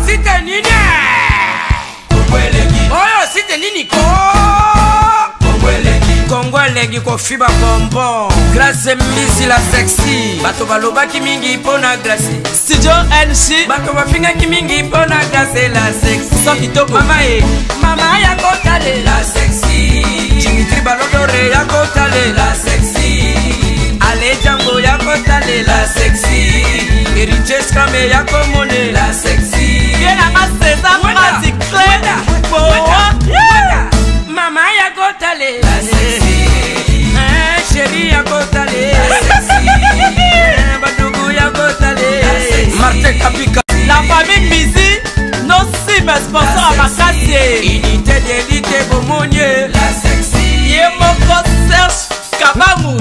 site nini oyo site nini ko Kongolegi ko fiba bonbon Grace Mbisi la sexy bato balobaki mingi pona Grace Studio NC bato bafingaki mingi pona Grace la sexy so kitoko mama ya kotale la sexy Dimitri Balodore ya kotale la sexy Ale Django ya kotale la sexy Eriches Kame ya komone la sexy Yena ma César Mati Claire mama ya kotale la sexy chérie ya kotale la sexy badugu ya kotale Martin Kapika la famille Mizi nos sim sponsor à Makassie unité d'élite Bomonye la sexy Yemoko Serge Kabamu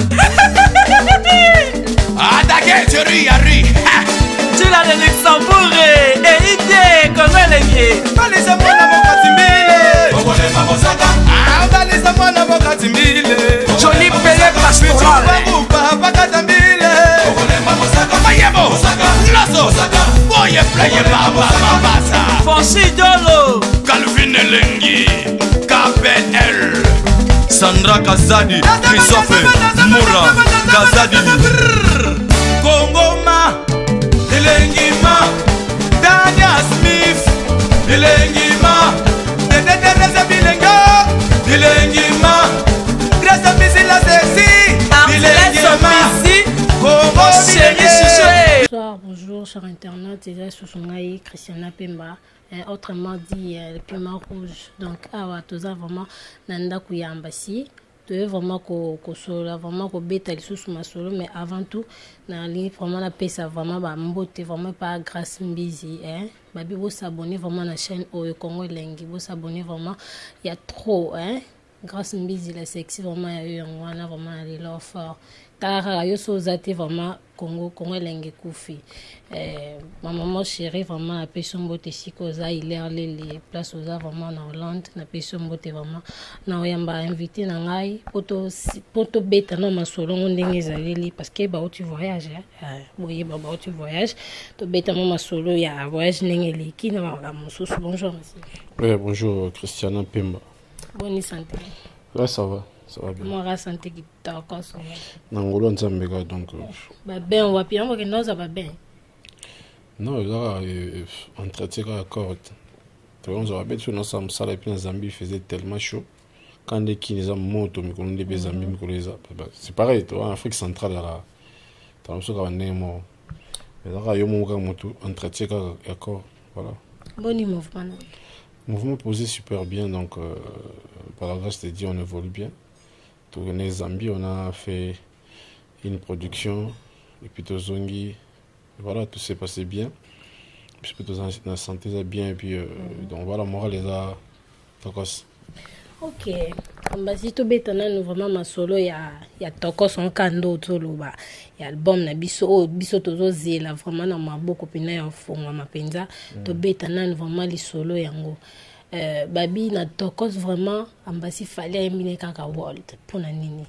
Attaquez chérie Yari tu l'as de Luxembourg et idée comment les Balisa mwana mokatimbile Kongole mamosaka balisa mwana mokatimbile Johnny Pelé Pastoral bakatambile Kongole mamosaka mayebo Lazo Boye pleye baba mabasa Fonchi Dolo Calvin Elengi KPL Sandra Kazadi Christophe Moura Kazadi Kongoma Elengima Dania Smith Elengima Teresa Bilenga Elengima Grâce Mbisi la sexy Elengima Kongo chérie. Bonsoir, bonjour sur internet, c'est Sousongaï, Christiana Pemba, autrement dit le piment rouge. Donc, toza vraiment Nanda Kouyambasi. Tu veux vraiment qu'on soit vraiment qu'on bête les sous ma solo, mais avant tout, na ligne vraiment la paix ça vraiment bah mbote vraiment pas grâce Mbisi hein. Babi vous s'abonner vraiment à la chaîne au Congo Lengi, vous s'abonner vraiment il y a trop hein. Grâce Mbisi la sexy vraiment il y a eu on a vraiment les lots fort. Tara yo sozate vraiment Congo Lengi Koufi. Ma maman chérie vraiment la passion mbote sikoza il est allé les places aux vraiment en Hollande la passion mbote vraiment na oyamba invité na ngai poto beta na masolo ndenge ezaleli parce que ba tu voyage boye ba tu voyage to beta na masolo ya voyage ndenge leki na ba mosusu. Bonjour monsieur. Oui, bonjour Christiana Pemba. Bonne santé. Ouais, ça va bien. Moi la santé qui t'a encore sonné. Nangolo nzambeka donc Ba ben on va bien on va que nous ça va bien. Non, là entretien correct. On se rappelle que nous sommes salés puis Zambie faisait tellement chaud. Quand les Kinesa moto mais qu'on les Zambie mais qu'on les c'est pareil, toi en Afrique centrale là. T'as l'impression qu'on est mort. Mais là il y a mon moto entretien d'accord, voilà. Bon mouvement. Mouvement posé super bien donc par la grâce de Dieu on évolue bien. Tourné Zambie, on a fait une production et puis Tozongi, voilà, tout s'est passé bien. Puis la santé est bien et puis donc voilà, morale est là. Ok, si tu bétana nous vraiment ma solo ya tokos en kando toloba ya album na biso tozo zela vraiment na maboko pina ya fonga mapenza to bétana nous vraiment li solo yango. Babi na tokos vraiment ambasi fallait emine kaka world pour na nini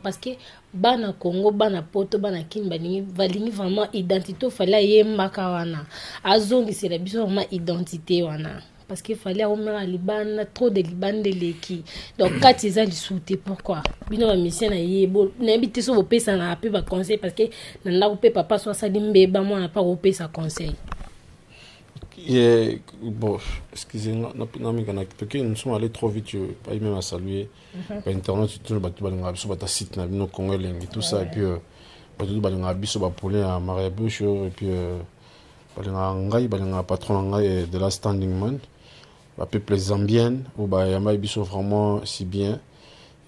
parce que bana Congo bana poto bana kin balingi vraiment identité fallait yembaka wana azongi c'est la biso vraiment identité wana parce qu'il fallait au moins Liban trop de Liban de l'équipe donc quand ils ont sauté pourquoi bino ba mission na yebo n'habite so opé ça na peu ba conseil parce que na opé papa soit ça dimbe ba moi na pas opé ça conseil. Bon, excusez-moi, nous sommes allés trop vite, pas même à saluer. Internet, tout le site, tout ça, et puis, à Mariabouche, et puis, patron de la Standing Man, peuple zambien, où Yamaïbiso vraiment si bien.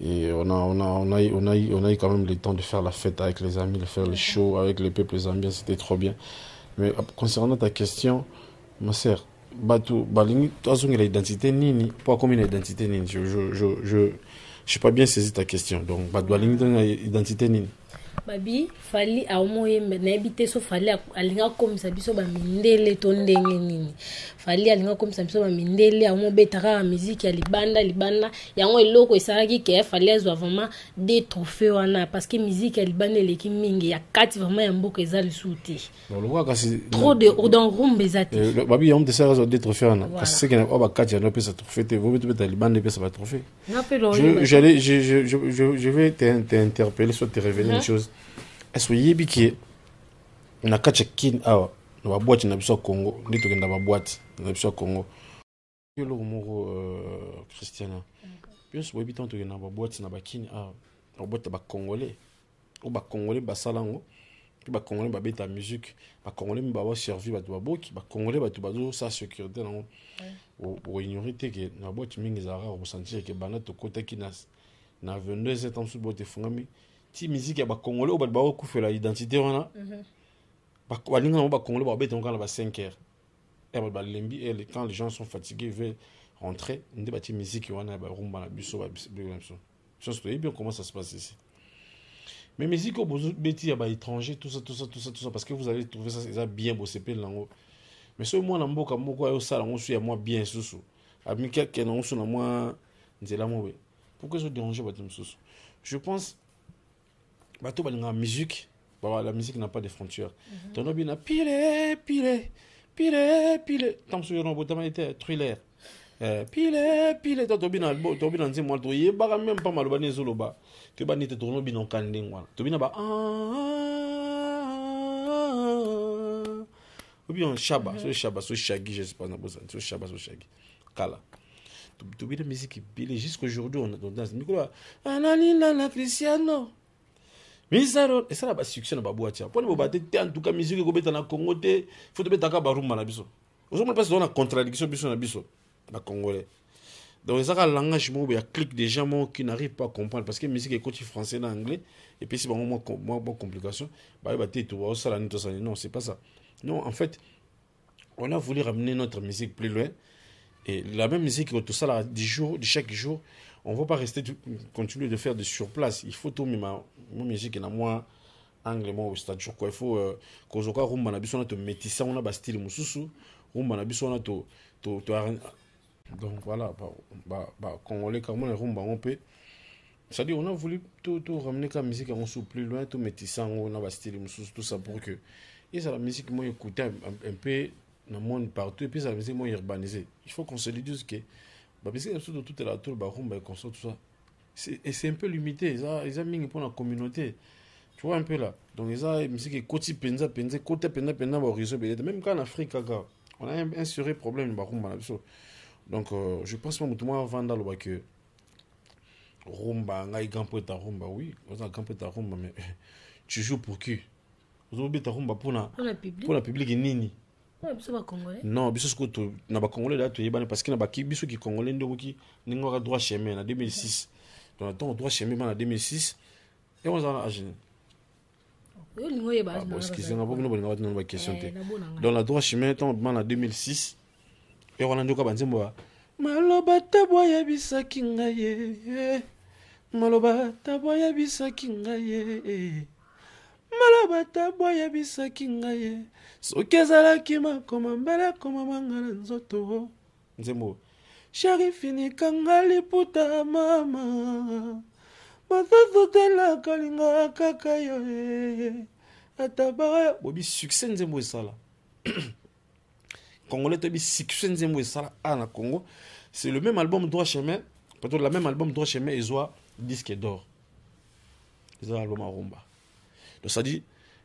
Et on a eu quand même le temps de faire la fête avec les amis, de faire le show avec le peuple zambien, c'était trop bien. Mais concernant ta question, ma sœur, Batu, Balingi, tu as l'identité nini, pas comme une identité nini. Je n'ai pas bien saisi ta question. Donc, Batu, Balingi, l'identité nini. babi fali aomoyemba nayebi te so fali alinga akomisa biso bamindele to ndenge nini fali alinga akomisa biso bamindele aomobeta kaka miziki ya libanda yango eloko esalaki ke fali azwa vraiment des trophées wana parce que miziki ya libanda eleki mingi ya kati vraiment ya mboka eza lisusu te trop de dans rumba eza te babi yango tesala azwa des trophées wana kasi seke oyo bakati yango epesa trophée te vobi tobeta libanda epesa batrophée je vais t'interpeller soit te révéler une chose. Est-ce que yebi ki na kacha kin awa na baboîte na biso Congo ndi to kenda baboîte na biso Congo yelo moko Christiana bien sûr yebi tanto kenda baboîte na bakini awa na baboîte ba congolais ou ba congolais basalango ba congolais ba beta musique ba congolais ba ba servi ba baboki ba congolais ba to bazo sa sécurité na o ignorer te que na boîte mingi za rare ressentir que bana to kota kinas na 22 ans sous boîte fungami ti musique ya ba congolais au ba kufela identité wana ba balinga ba congolais ba beta ngala ba 5 heures et ba lembi et quand les gens sont fatigués veulent rentrer ndé ba ti musique wana ba rumba na biso ba biso chose to bien comment ça se passe ici mais musique au beti ya ba étranger tout ça parce que vous allez trouver ça bien bossé pe lango mais ce moi na mboka moko ayo sala ngosu ya moi bien susu amika kena ngosu na moi nzela mobe pourquoi je déranger ba tumsusu je pense bato balinga musique la musique n'a pas de frontières tono bina pile tant sur no botama était thriller pile to bina nzemo to yeba même pas maloba nezoloba to bani te tono bina kandengwa to bina ba ou bien Shaba, so Shaggy, je sais pas, so Shaba, so Shaggy. Kala. Tu vis la musique belle jusqu'aujourd'hui, on danse. Nicolas, Ananina, Cristiano. Mais ça, et ça, la succès n'a pas boîte. Pour nous battre, en tout cas, musique, qu'on met en Congo, il faut te mettre à Kabaroum, à biso. Aujourd'hui, parce qu'on a contradiction, biso, na biso, la Congolais. Donc, ça, le langage, il y a clic des gens qui n'arrivent pas à comprendre. Parce que la musique est côté français et anglais. Et puis, c'est moins complication. Non, c'est pas ça. Non, en fait, on a voulu ramener notre musique plus loin. Et la même musique, tout ça, là, de chaque jour, on ne va pas rester, continuer de faire de surplace. Il faut tout, ma musique, et moi, anglais, moi, c'est-à-dire quoi, il faut qu'on soit rumba, on a tout métissé, on a un style moussou, rumba, on a tout. Donc voilà, Congolais, comme on est rumba, on peut. C'est-à-dire, on a voulu tout ramener la musique, on soit plus loin, tout métissé, on a un style moussou, tout ça pour que. Et c'est la musique que moi j'écoutais un peu dans le monde partout. Et puis c'est la musique que moi urbanisée. Il faut qu'on se le dise que la musique de toute la tour, tout ça. Et c'est un peu limité. Ils ont mis pour la communauté. Tu vois un peu là. Donc ils ont musique qui côté penza, même quand en Afrique, on a un sérieux problème. Donc je pense que moi avant d'aller que rumba, on a un grand peu de rumba, oui. On a un grand peu de rumba, mais tu joues pour qui? Vous avez rumba pour la public nini non biso ko to na ba congolais là to yebana parce que na ba biso ki congolais ndoko ki ningo droit chemin en 2006 donc attends droit chemin en 2006 et on a agé excusez-moi pour nous bonne na ba question dans la droit chemin temps en 2006 et on a ndoka banzembo maloba taboya bisaki ngaye maloba taboya bisaki ngaye malabata boya bisaki ngaye soki ezalaki makoma mbele koma mangala nzoto nzembo sharifini kanga liputa mama matazotela kalinga kaka yo atabaya bobi succès nzembo esala congolais tobi succès nzembo esala na Congo c'est le même album droit chemin peut-être la même album droit chemin et soit disque d'or ils ont album à rumba. Donc ça dit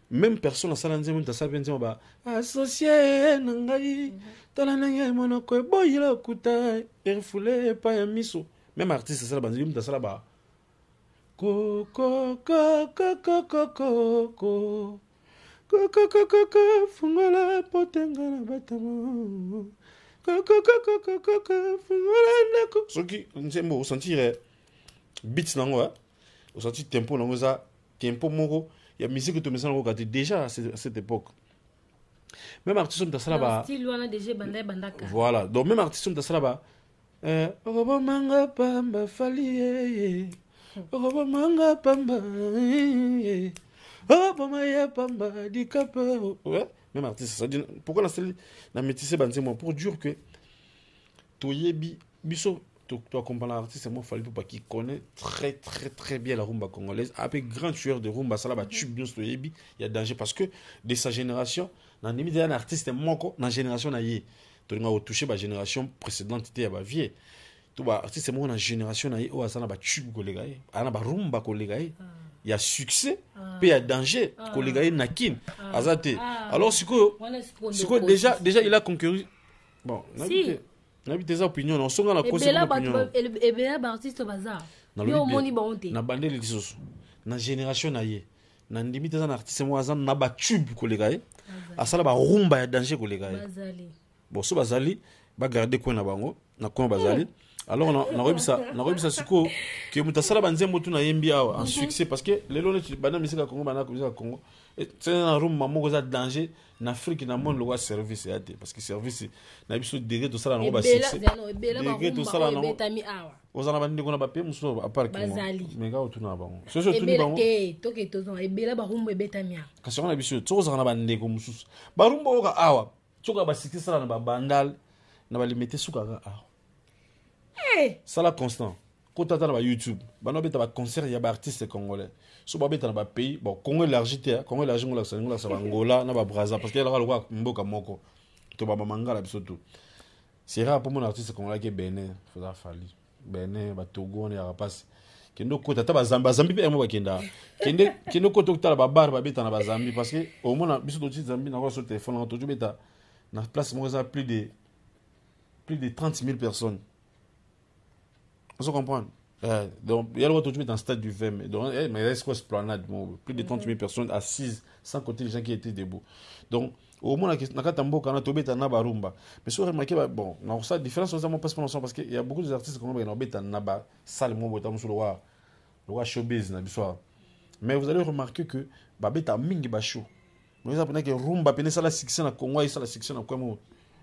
même personne à salanze mun ta sabenze ba associé nangai tala nangai monoko boyila kuta erfule pa ya miso même artiste ça banzi mun ta sala ba ko fungola potenga na batamo fungola ndako soki nzembo au sentir beats nango au sentir tempo nango za tempo moko. Il y a musique que tu me sens regarder déjà à cette époque. Même artiste comme ça là-bas. Voilà. Donc même artiste comme ça là-bas. Robo manga pamba fali. Robo manga pamba. Oh, Pamaya, Pamba, di Cap. Ouais, même artiste, ça dit. Pourquoi la métissé, pour dire que. Toyebi, Bisso, tu comprends l'artiste, moi, il fallait pas qu'il connaît très, très, très bien la rumba congolaise. Avec grand tueur de rumba, ça là, tube bien Toyebi, il y a danger parce que de sa génération, dans les un artiste, moi, dans la génération, tu as touché la génération précédente, tu as vie. Tu as artiste, moi, dans la génération, oh, ça là, tube, il rumba, il y a succès, puis il y a danger, nakin, azate. Alors, c'est quoi, déjà, il a conquéri. Bon, si. On a des opinions, on sent la cause de l'opinion. Et bien, l'artiste bazar. Yo moni bonté. Na bande les choses. Na génération na ye. Na limite des artistes moi azan na ba tube ko lega ye. Asala ba rumba ya danger ko lega ye. Bazali. Bon so bazali ba garder ko na bango, na ko bazali. Alors na rebisa siko que mutasala banze motu na yembi awa en succès parce que les lones bana misika Congo bana ko Congo. C'est un rumba mo za danger. En Afrique, il y a un service parce que service, il y a un degré de ça. Il y a un degré de ça. Vous en avez dit qu'on a pas payé, à part que mais gars, tout n'a pas. C'est ce que tu dis. Quand on a vu ça, tu as un bandé comme ça. Barumba oga awa. Tu as un sikki ça na bandal, na ba limiter suka awa. Ça la constant. Quand tu as YouTube, bah non beta ba concert, il y a des artistes congolais. So ba beta na ba pays, bon Congo élargi Congo élargi ngola ça Angola na ba Brazza parce que là le mboka moko. To ba mangala biso tout. C'est rare pour mon artiste congolais qui Benin, faudra fali. Benin ba Togo on y a passe. Kendo kota ta ba Zambie pe mo ba kenda. Kendo kota ta ba bar ba beta na ba Zambie parce que au moins biso to Zambie na sur téléphone na to beta na place mo ça plus de 30 000 personnes. Vous comprenez? Donc, il y a le retour dans le stade du 20, mais il reste quoi esplanade, plus de 30 000 personnes assises, sans compter les gens qui étaient debout. Donc, au moins, il y a un barumba. Mais si vous remarquez, bon, la différence, parce qu'il y a beaucoup d'artistes qui ont une salle, le showbiz, mais vous allez remarquer que Babeta Mingi Bacho. Vous avez que rumba, la section à Congo, et la section à Congo.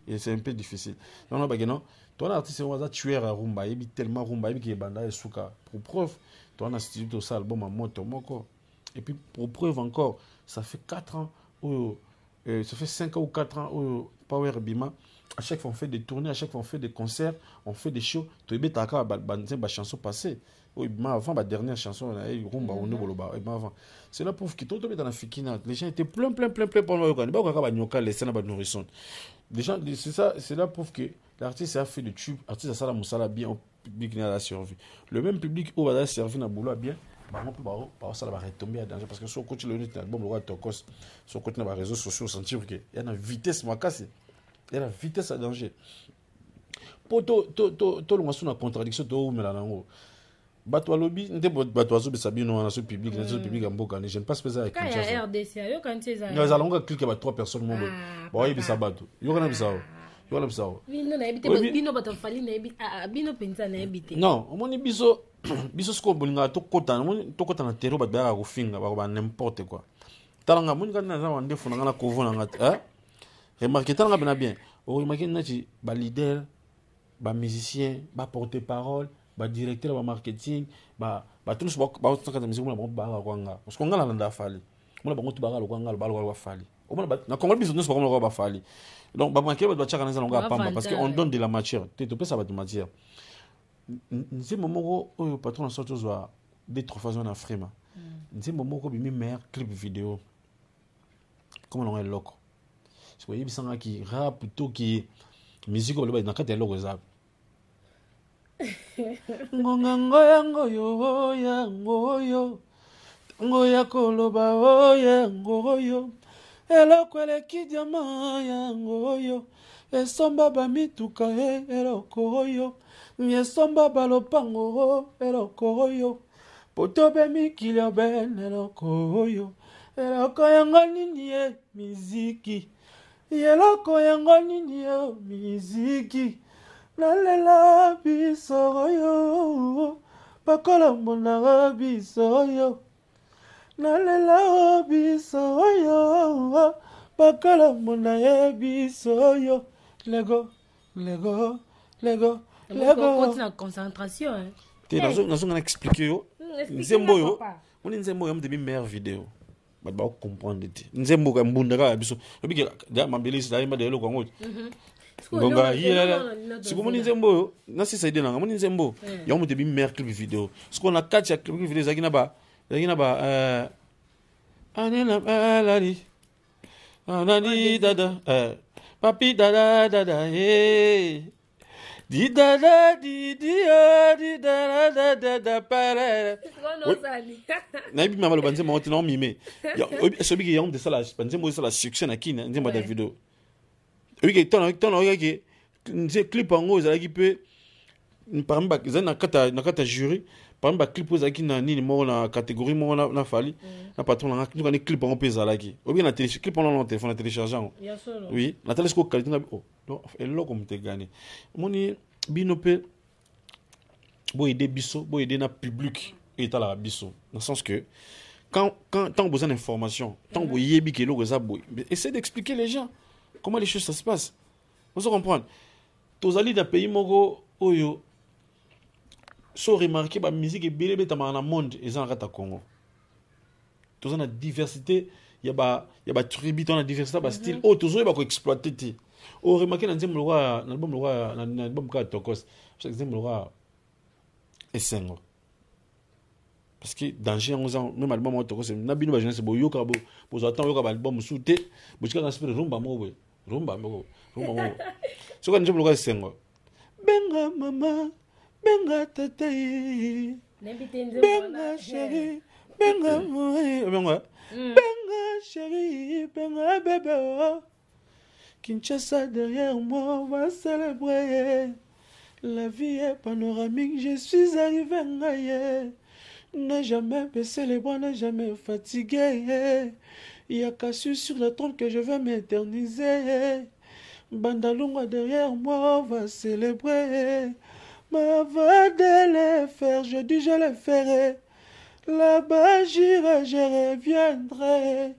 Et c'est un peu difficile. Non, non, ton artiste est tueur à rumba, il est tellement rumba, il est banda et souka. Pour preuve, ton institut au album à moto moko. Et puis pour preuve encore, ça fait 4 ans, ça fait 5 ans ou 4 ans au Power Bima. À chaque fois on fait des tournées, à chaque fois on fait des concerts, on fait des shows. Tu es taka ba chanson passée. Avant ma dernière chanson, rumba on boloba. C'est là prouve que tout est dans la fikina. Les gens étaient plein pour nous. Ba ka ba nyoka les scènes ba nourrisson. C'est là prouve que l'artiste a fait le tube, l'artiste a ça la musala bien au public n'a servi. Le même public où va servir na boulot bien, ça va retomber à danger parce que sur côté le net album le roi Tokos, sur côté na réseaux sociaux sentir que il y a une vitesse moi cassé. Il y a la vitesse à danger. Pour to le sur la contradiction to mais là nango. Bato lobby ndé bato azo besabino na ce public en boka je ne passe pas ça avec quand il y a RDC yo quand c'est ça. Nous allons cliquer ba 3 personnes mon bon il bisabato. Yo kana bisao. Bino na ebite bino bato fali na ebite bino pensa na ebite. Non, omoni biso sko bolinga to kota na terreau bato ba ko finga ba n'importe quoi. Talanga moni kana na wande funa ngana ko vona ngata remarquez talanga bena bien. O remarquez nati ba leader, ba musicien, ba porte-parole, ba directeur ba marketing, ba tous ba tsaka musique mo ba kwanga. Parce qu'on ngala nda fali. Mo ba ngotu ba lo kwanga ba fali. O mo na Congo biso nous ba ko ba fali. Donc, parce qu'on donne de la matière. Tu peux ça de matière. C'est mon moment où le patron a sorti des 3 façons en Afrique. C'est mon moment où il meilleur clip vidéo. Comment on est loco. C'est quoi, il y a qui rap plutôt qui musique au lieu de logo zap. Ngoya koloba oya ngoyo. Eloko elekidiama yango yo esomba bamituka eloko yo esomba balopango eloko yo potobe mikili ben eloko yo eloko yango nini ye miziki eloko yango nini yo miziki nalela biso yo pakola mona biso yo nalela biso yo bakala mona biso yo lego continue la concentration hein t'es dans on expliquer yo nzembo yo on nzembo yo de meilleure vidéo ba ba comprendre te nzembo ka mbunda ka biso obiki da mambelisi da imba de lo kwango ngonga yela sikomoni nzembo na sisa ide nanga moni nzembo ya mo te bi mer clip vidéo siko na catch ya clip vidéo zakina ba anena balali anani dada papi dada dada di dada di dada dada para na bi mama lo banze mo te no mime ya so bi ya on de sala banze mo sala succès na kina nzemba da vidéo oui ton que nze clip en gros ezalaki pe par exemple ezali na kata jury par exemple clip ezalaki na nini moko na catégorie moko na fali na patron na ngai clip en pe ezalaki obi na clip en na téléphone na télécharger oui na telescope qualité na oh donc eloko comme te gagner moni bino pe bo aider biso bo aider na public et la biso dans le sens que quand tant besoin d'information tant bo yebi ke loko za boy essaie d'expliquer les gens comment les choses ça se passe. Vous comprenez? Tous les dans pays moko oyo so remarquer ba musique et belé beta dans le monde et en rata Congo. Tous la diversité, il y a ba tribu dans la diversité ba style oh tous ba ko exploiter ti. Oh remarquer dans l'album le album ka Tokos. Par exemple le roi Essengo. Parce que danger en même album Tokos na bino ba jeunesse bo yoka bo attend yoka ba album souté bo chika na spire rumba mo rumba mo so quand je me regarde sengo benga mama benga tata benga chérie benga moi benga chérie benga bébé oh Kinshasa derrière moi on va célébrer la vie est panoramique je suis arrivé ngaye n'a jamais baissé les bras n'a jamais fatigué. Il y a Cassius sur le trône que je vais m'éterniser. Bandalunga derrière moi, on va célébrer. Ma va de les faire, je dis je les ferai. Là-bas j'irai, je reviendrai.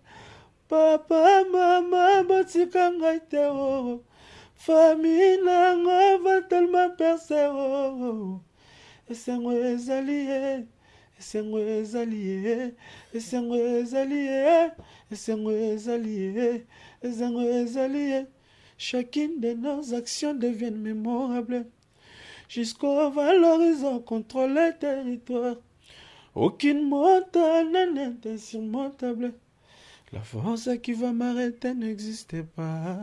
Papa, maman, botikanga itero. Famille nanga va tellement percer. Et c'est moi les alliés. Esengo ezalié, esengo ezalié, esengo ezalié, esengo ezalié. Chacune de nos actions devient mémorable. Jusqu'au valorisant contrôle le territoire. Aucune montagne n'est insurmontable. La force qui va m'arrêter n'existe pas.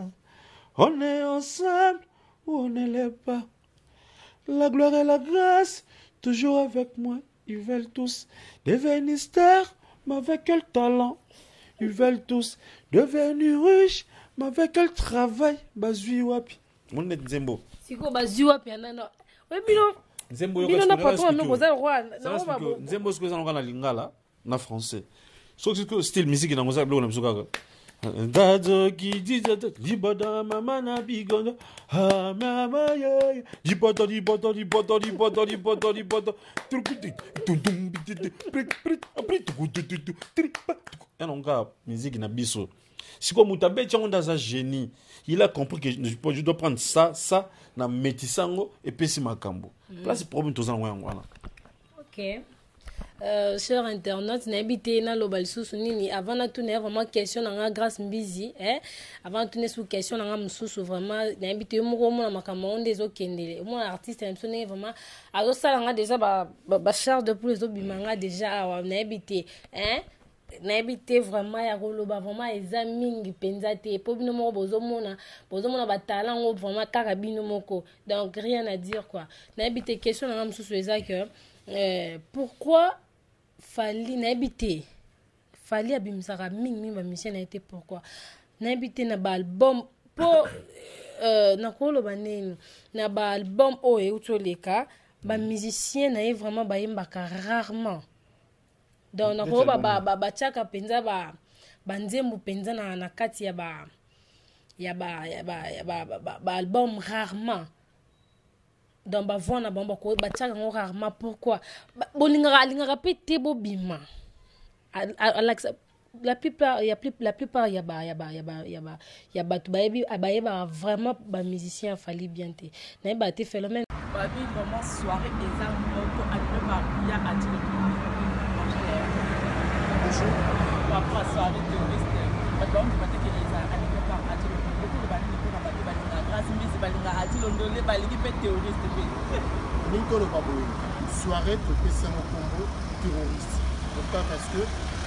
On est ensemble ou on ne l'est pas. La gloire et la grâce, toujours avec moi. Ils veulent tous devenir stars, mais avec quel talent. Ils veulent tous devenir riches, mais avec quel travail. Bazui wapi. Mon est Nzembo. Siko bazui wapi anana. Ouais bino. Nzembo bino na patron no boza roi. Nzembo ce que ça na lingala na français. So que style musique na ngoza blo na msuka. Dado qui dit libada mama na bigondo ha mama ye libada musique na biso si comme mutabe tchango dans un génie il a compris que je dois prendre ça na métissango et pesi makambo là c'est problème tous en wana. OK. Sur internet n'habité na lobal sous nini avant na tout vraiment question na grâce mbizi avant tout sous question na msusu vraiment n'habité mo na makambo des okendele moi artiste sonné vraiment alors ça nga déjà ba charge de plus obimanga déjà n'habité n'habité vraiment ya koloba vraiment examine penza te po bino mo bozomona ba talent vraiment karabino moko donc rien à dire quoi n'habité question na msusu eza que pourquoi Fali n'habité Fali abimsara mingi ba mission a été pourquoi n'habité na ba album po na kolo banene na ba album o e utoleka ba musicien na vraiment ba yembaka rarement donc na ko ba chaka penza ba nzembo penza na kati ya ba album rarement. Dans ba vona bomba ko ba tchaka ngo rarement pourquoi bolinga pété bobima la plupart il y a tu ba vraiment ba musicien fallait bien te na ba te phénomène ba bi vraiment soirée exemple moto animé par Bia Adil. Bonjour. par rapport à soirée terroriste bato batekeleza alingi par atilo ndole balingi mpona bato balinga grâce mbisi balinga atilo ndole balingi mpe terroriste mpe mingi toloba boye soirée topesa mokombo terroriste pourquoi parce que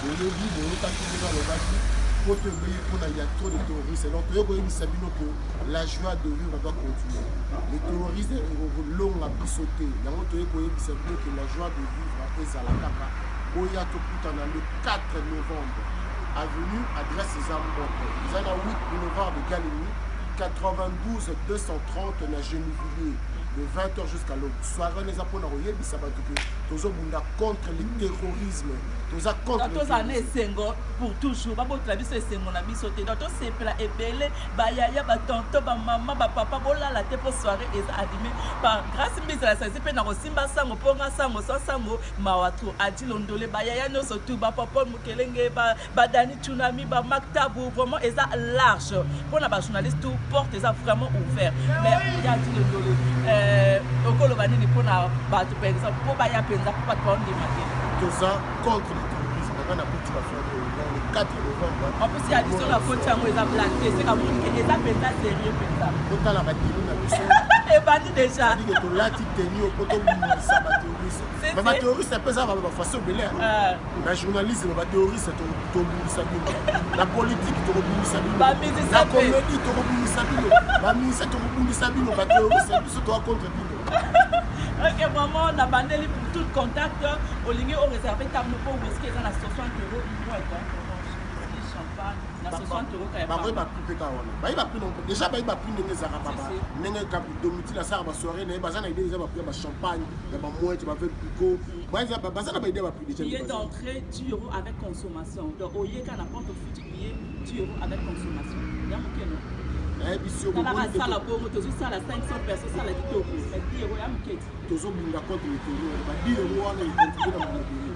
oyebi boyokaki ndenge alobaki po toyebi mpona il y a trop de terroristes donc toye koyebisa bino que la joie de vivre doit continuer les terroristes longa biso te yango toye koyebisa bino que la joie de vivre ezala kaka oya tokutana le 4 novembre avenue adresse eza mboko eza na 8 boulevard de Galilée 92 230 na Gennevilliers de 20h jusqu'à l'aube. Soirée les apôtres envoyés bis sabato que tous bunda contre le terrorisme. Tous a contre le terrorisme. Pour toujours. Ba botra biso esengo na biso te. Dans tous ces plats ebele ba yaya ba tonto ba maman ba papa bola la te pour soirée et animé par grâce mbisa la sasi pe na kosimba sango ponga sango so sango mawatu adi londole ba yaya no so tout ba papa mukelenge ba dani tsunami ba maktabu vraiment eza large. Pour na ba journaliste tout porte eza vraiment ouvert. Mais il y a dit londole okoloba nini mpona bato par exemple mpo baya mpenza mpo bato baondemate toza contre le terrorisme aka na kuti bafere le 4 novembre en plus ya diso na koti yango eza blante eseka monike eza mpenza sérieux mpenza otala bateni na biso ebandi déjà dike tolati teni opo tobimisa baterroriste ma baterroriste mpe eza bafaso ebele na journalisme baterroriste tobimisa bino na politique tokobimisa bino na comédie tokobimisa bino baministre tokobimisa bino baterroriste biso toa contre bino ok vraiment na bandeli pour tout contact olingi oreserve table mpo whisky eza na 60 € moite champagne na 60 € kaya bakoyi bapri mpe ka wana bayi bapri déjà bayi bapri ndenge ezaka baba ndenge domiti nasaka basoirée naye baza na idée eza bapri ya bachampagne ya bamoite bave pico baza na baidée ya bapri déjà billet d'entrée 10 € avec consommation donc oyeka na porte futi billet 10 € avec consommation ya mokeno sala bongo tozosala 500 personnes sala kitoko mais 10 € ya moketi tozobunda contre le terrorisme ba 10 € wana ekontribue na mokili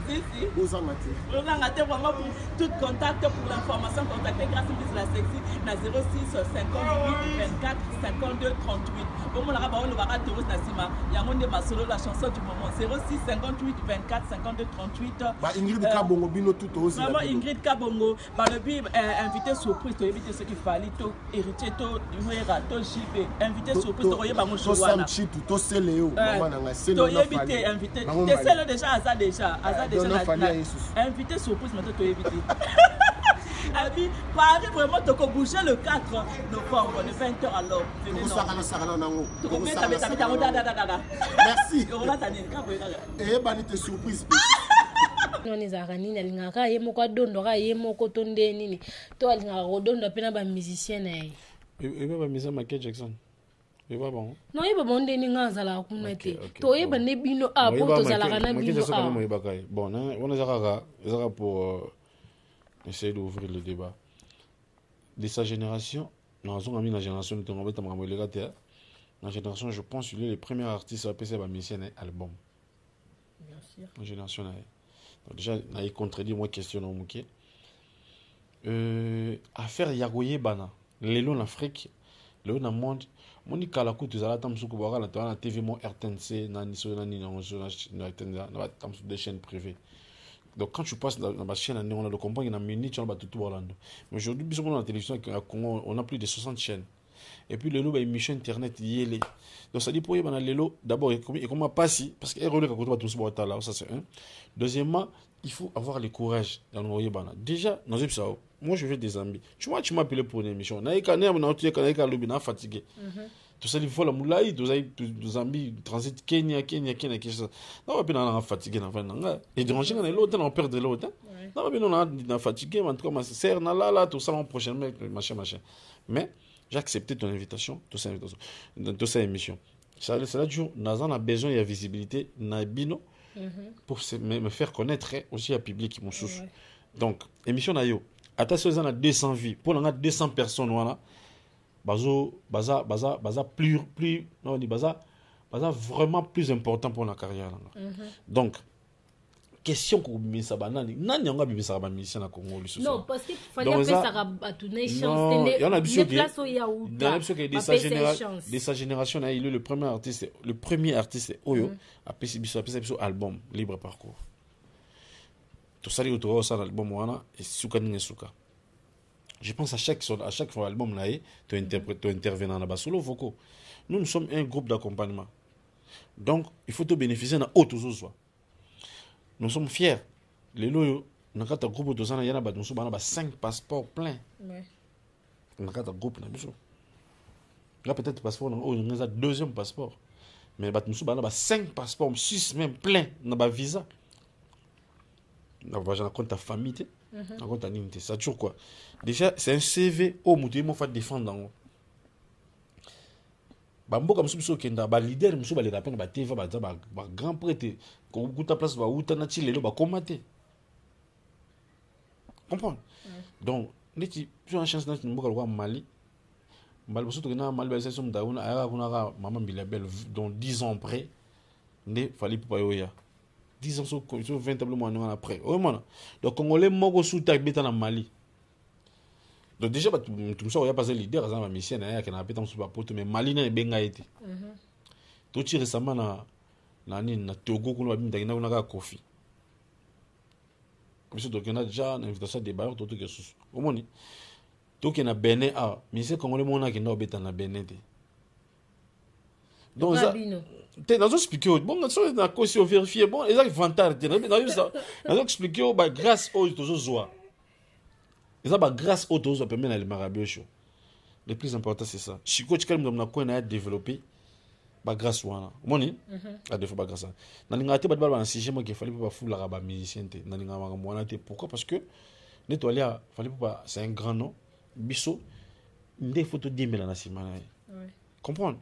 bozanga te bozanga te vraiment pour tout contact pour l'information contactez grâce à la sexy na 06 58 24 52 38 bomonaka baolobaka terroriste na nsima yango nde masolo la chanson du moment 06 58 24 52 38 ba Ingrid Kabongo bino tout aussi vraiment Ingrid Kabongo balobi invité surprise toyebi te soki fali to héritier to Iwera to JB invité surprise to koyeba ngo to Samchitu to Seleo mama nanga Seleo to yebi te invité te Seleo déjà aza déjà invité surprise mais to yebi te Abi, Paris vraiment te bouger le 4 novembre, le 20h alors. Merci. Et banite surprise. Non ezaka nini alingaka ye moko adondoka ye moko to nde nini to alingaka kodonda mpe na bamusicien na ye ebe bamisa Michael Jackson eba bon non yeba bon nde nini nga azalaka kuna te toyeba nde bino po tozalaka na bino bon on ezaka pour essayer d'ouvrir le débat de sa génération dans la génération de la génération je pense qu'il est le premier artiste à passer ba musicien album bien sûr la génération donc déjà il contredit moi question au muké affaire yagoye bana lelo en Afrique lelo na monde moni kala ku tuzala tamsuku baka na TV mo RTNC na niso na ni na tamsu des chaînes privées. Donc quand tu passes dans la chaîne, on a le compagnie dans minute, on a tout Orlando. Mais aujourd'hui, bisous dans la télévision à Congo, on a plus de 60 chaînes. Et puis le lot, émission internet, yélé. Donc ça dit pour y aller le lot, d'abord, et comment passer parce que relais quand on va tout ce boîte là, ça c'est un. Deuxièmement, il faut avoir le courage dans le Yébana. Déjà, dans ce ça, moi je fais des amis. Tu m'as appelé pour une émission. Naïka né, on a tué Naïka Lubina fatigué. Tout ça, il faut la moulaï, deux amis, transit Kenya. Non, mais on a fatigué. Et de dans l'autre, on perd de l'autre. Non, mais on a fatigué, en tout cas, ma sœur, là, tout ça, l'an prochain, machin. Mais j'ai accepté ton invitation, toute cette émission. Ça là, toujours, on a besoin de visibilité, Nabino, pour me faire connaître aussi à public, mon souche. Donc, émission Nayo, attention, on a 200 vies, pour on a 200 personnes, voilà. Baza plus non dit baza vraiment plus important pour la carrière donc question ko bimisa banani nani nga bimisa ba mission na Congo le non parce que fallait appeler ça à donner chance il y en a des places au Yaourt de sa génération il est le premier artiste Oyo a fait album libre parcours tout ça les autres ça l'album wana et suka ninge suka. Je pense à chaque fois album là tu interprètes tu intervenant là bas solo vocaux. Nous sommes un groupe d'accompagnement. Donc il faut te bénéficier na autres choses. Nous sommes fiers. Les loyaux dans quatre groupe de ça yana ba nous sommes ba 5 passeports pleins. Ouais. Dans quatre groupe na biso. Là peut-être passeport on a deuxième passeport. Mais bah nous sommes ba 5 passeports 6 même pleins na ba visa. Na ba jana compte ta famille na compte ta ninte ça toujours quoi. Déjà c'est un CV au mutu mo fa défendre dans ba mboka musu biso kenda ba leader musu ba le rapena ba TV ba grand prêtre ko kuta place ba uta na chilelo ba komate. Comprendre. Donc niti tu as chance na mboka kwa Mali. Mali biso to na Mali ba session dauna aya kuna ka maman Bilabel donc 10 ans après ne fallait pas yoya. 10 ans sur 20 mois après. Donc congolais moko souta beta na Mali. Donc déjà tout ça on a passé leader à la mission na ya na beta sur poto mais Mali na benga été. Tout ti récemment na Togo kuna ba ndakina kuna ka Kofi. Monsieur donc on a déjà une invitation de bailleurs tout que sous. Omoni. Tout que na Bénin ah mission congolais mona ki na beta na Bénin. Donc ça tu n'as expliqué bon ça na cause vérifier bon ils ont vantar tu n'as expliqué ba grâce aux joie ils ont ba grâce aux autres permet na le marabio show le plus important c'est ça chiko chikali mna ko na développer ba grâce wana moni a défaut ba grâce na linga te ba ba sujet mo ke fallait pas fouler ba musicien te na linga ma mwana te pourquoi parce que Netolia fallait pas c'est un grand nom biso ndé photo 10 000 na simana comprendre.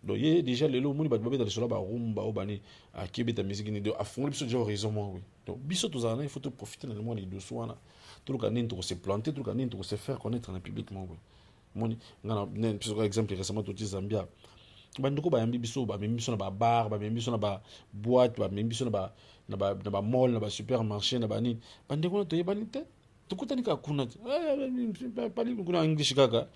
Donc il y a déjà les lots moni ba dans cela ba rumba au bani à kebeta musique ni de à fond biso déjà raison moi oui. Donc biso tous il faut profiter dans le monde de soi tout le canin to se planter tout le canin to se faire connaître dans le public moi oui. Moni ngana par exemple récemment tout Zambia. Ba ndoko ba yambi biso ba même biso na ba bar ba même biso na ba boîte ba même biso na ba mall na ba supermarché na ba ni. Ba ndeko to yebani te. Tukutani ka kuna. Pali kuna English kaka.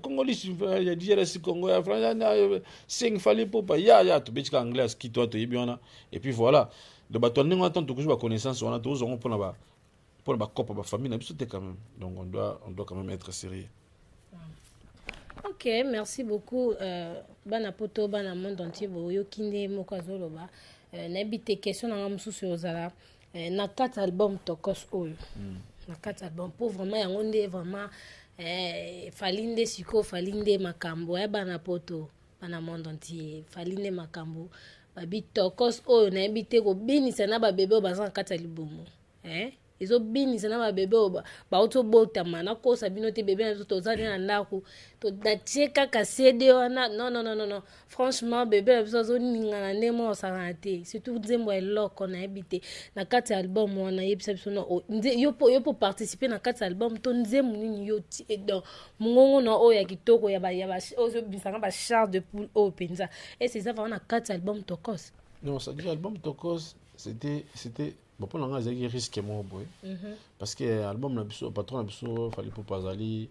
Congolais ya DRC Congo ya France sing fallait pas ya to bechika anglais qui toi to yebiona et puis voilà de ba tonne on attend toujours ba connaissance on a toujours on pour la coupe ba famille na biso te quand même donc on doit quand même être sérieux. OK, merci beaucoup bana poto bana monde entier boyo kinde mokazoloba na bité question na musu sur zala na 4 albums tokos oyo na 4 albums pour vraiment yango ndé vraiment falinde siko falinde makambo ya bana poto bana monde entier falinde makambo babi tokos oyo na bité ko binisa na ba bébé bazan kata libomo izo binisa na ba bébé ba auto botama na ko sabino te bébé na to zali na ndako to dacheka ka CD wana non franchement bébé biso ninga na ndemo sanate surtout nzembo eloko na bité na kati album wana yebisa biso no yo po participer na kati album to nzemu nini yo ti donc mungongo na oya kitoko ya ba ozo bisanga ba charge de poule au penza et c'est ça va na kati album tokos non ça dit album tokos c'était bon pour l'anglais il risque moi boy parce que album na biso patron na biso fallait pas aller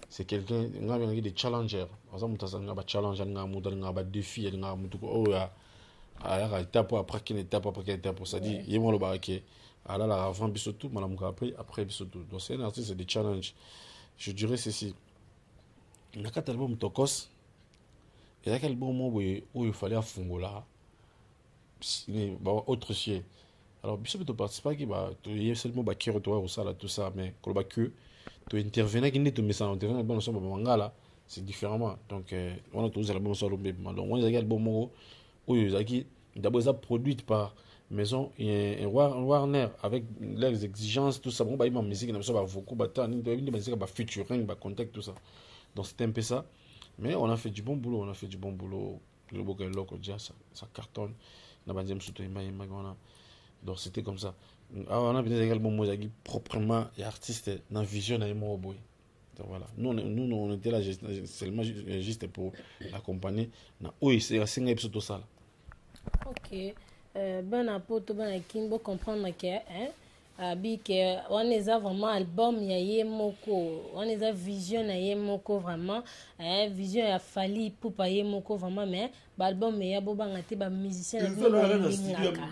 c'est quelqu'un nga bien des challengers ça mutasanga ba challenge nga muda nga ba défi nga mutu ko oh ya ala étape après quelle étape ça dit yemo lo barake ala la avant biso tout madame après biso tout donc c'est un artiste c'est des challenges je dirais ceci na kat album tokos et là quel bon mot boy où il fallait afungola ba autre chier. Alors, biso peut participer qui va tu seulement ba qui retourner au ça tout ça mais quand que tu intervenir qui n'est tout mais ça intervenir bon ça mangala c'est différemment donc on a tous album sur le même donc on a album mot où ils d'abord ça produit par maison et Warner avec leurs exigences tout ça bon bah il m'a musique ça va beaucoup battre ni musique ba featuring ba contact tout ça donc c'était un peu ça mais on a fait du bon boulot le beau gars loco déjà ça cartonne na banzem surtout imagine donc c'était comme ça. Alors on a peut-être également moi proprement et artiste dans vision à moi boy. Donc voilà. Nous on était là seulement juste pour l'accompagner. Na oui, c'est un single épisode ça. OK. Ben apoto ben kimbo comprendre que abi que on est vraiment album ya yemoko, on est vision ya yemoko vraiment vision ya fali pour pa yemoko vraiment mais album ya boba ngati ba musicien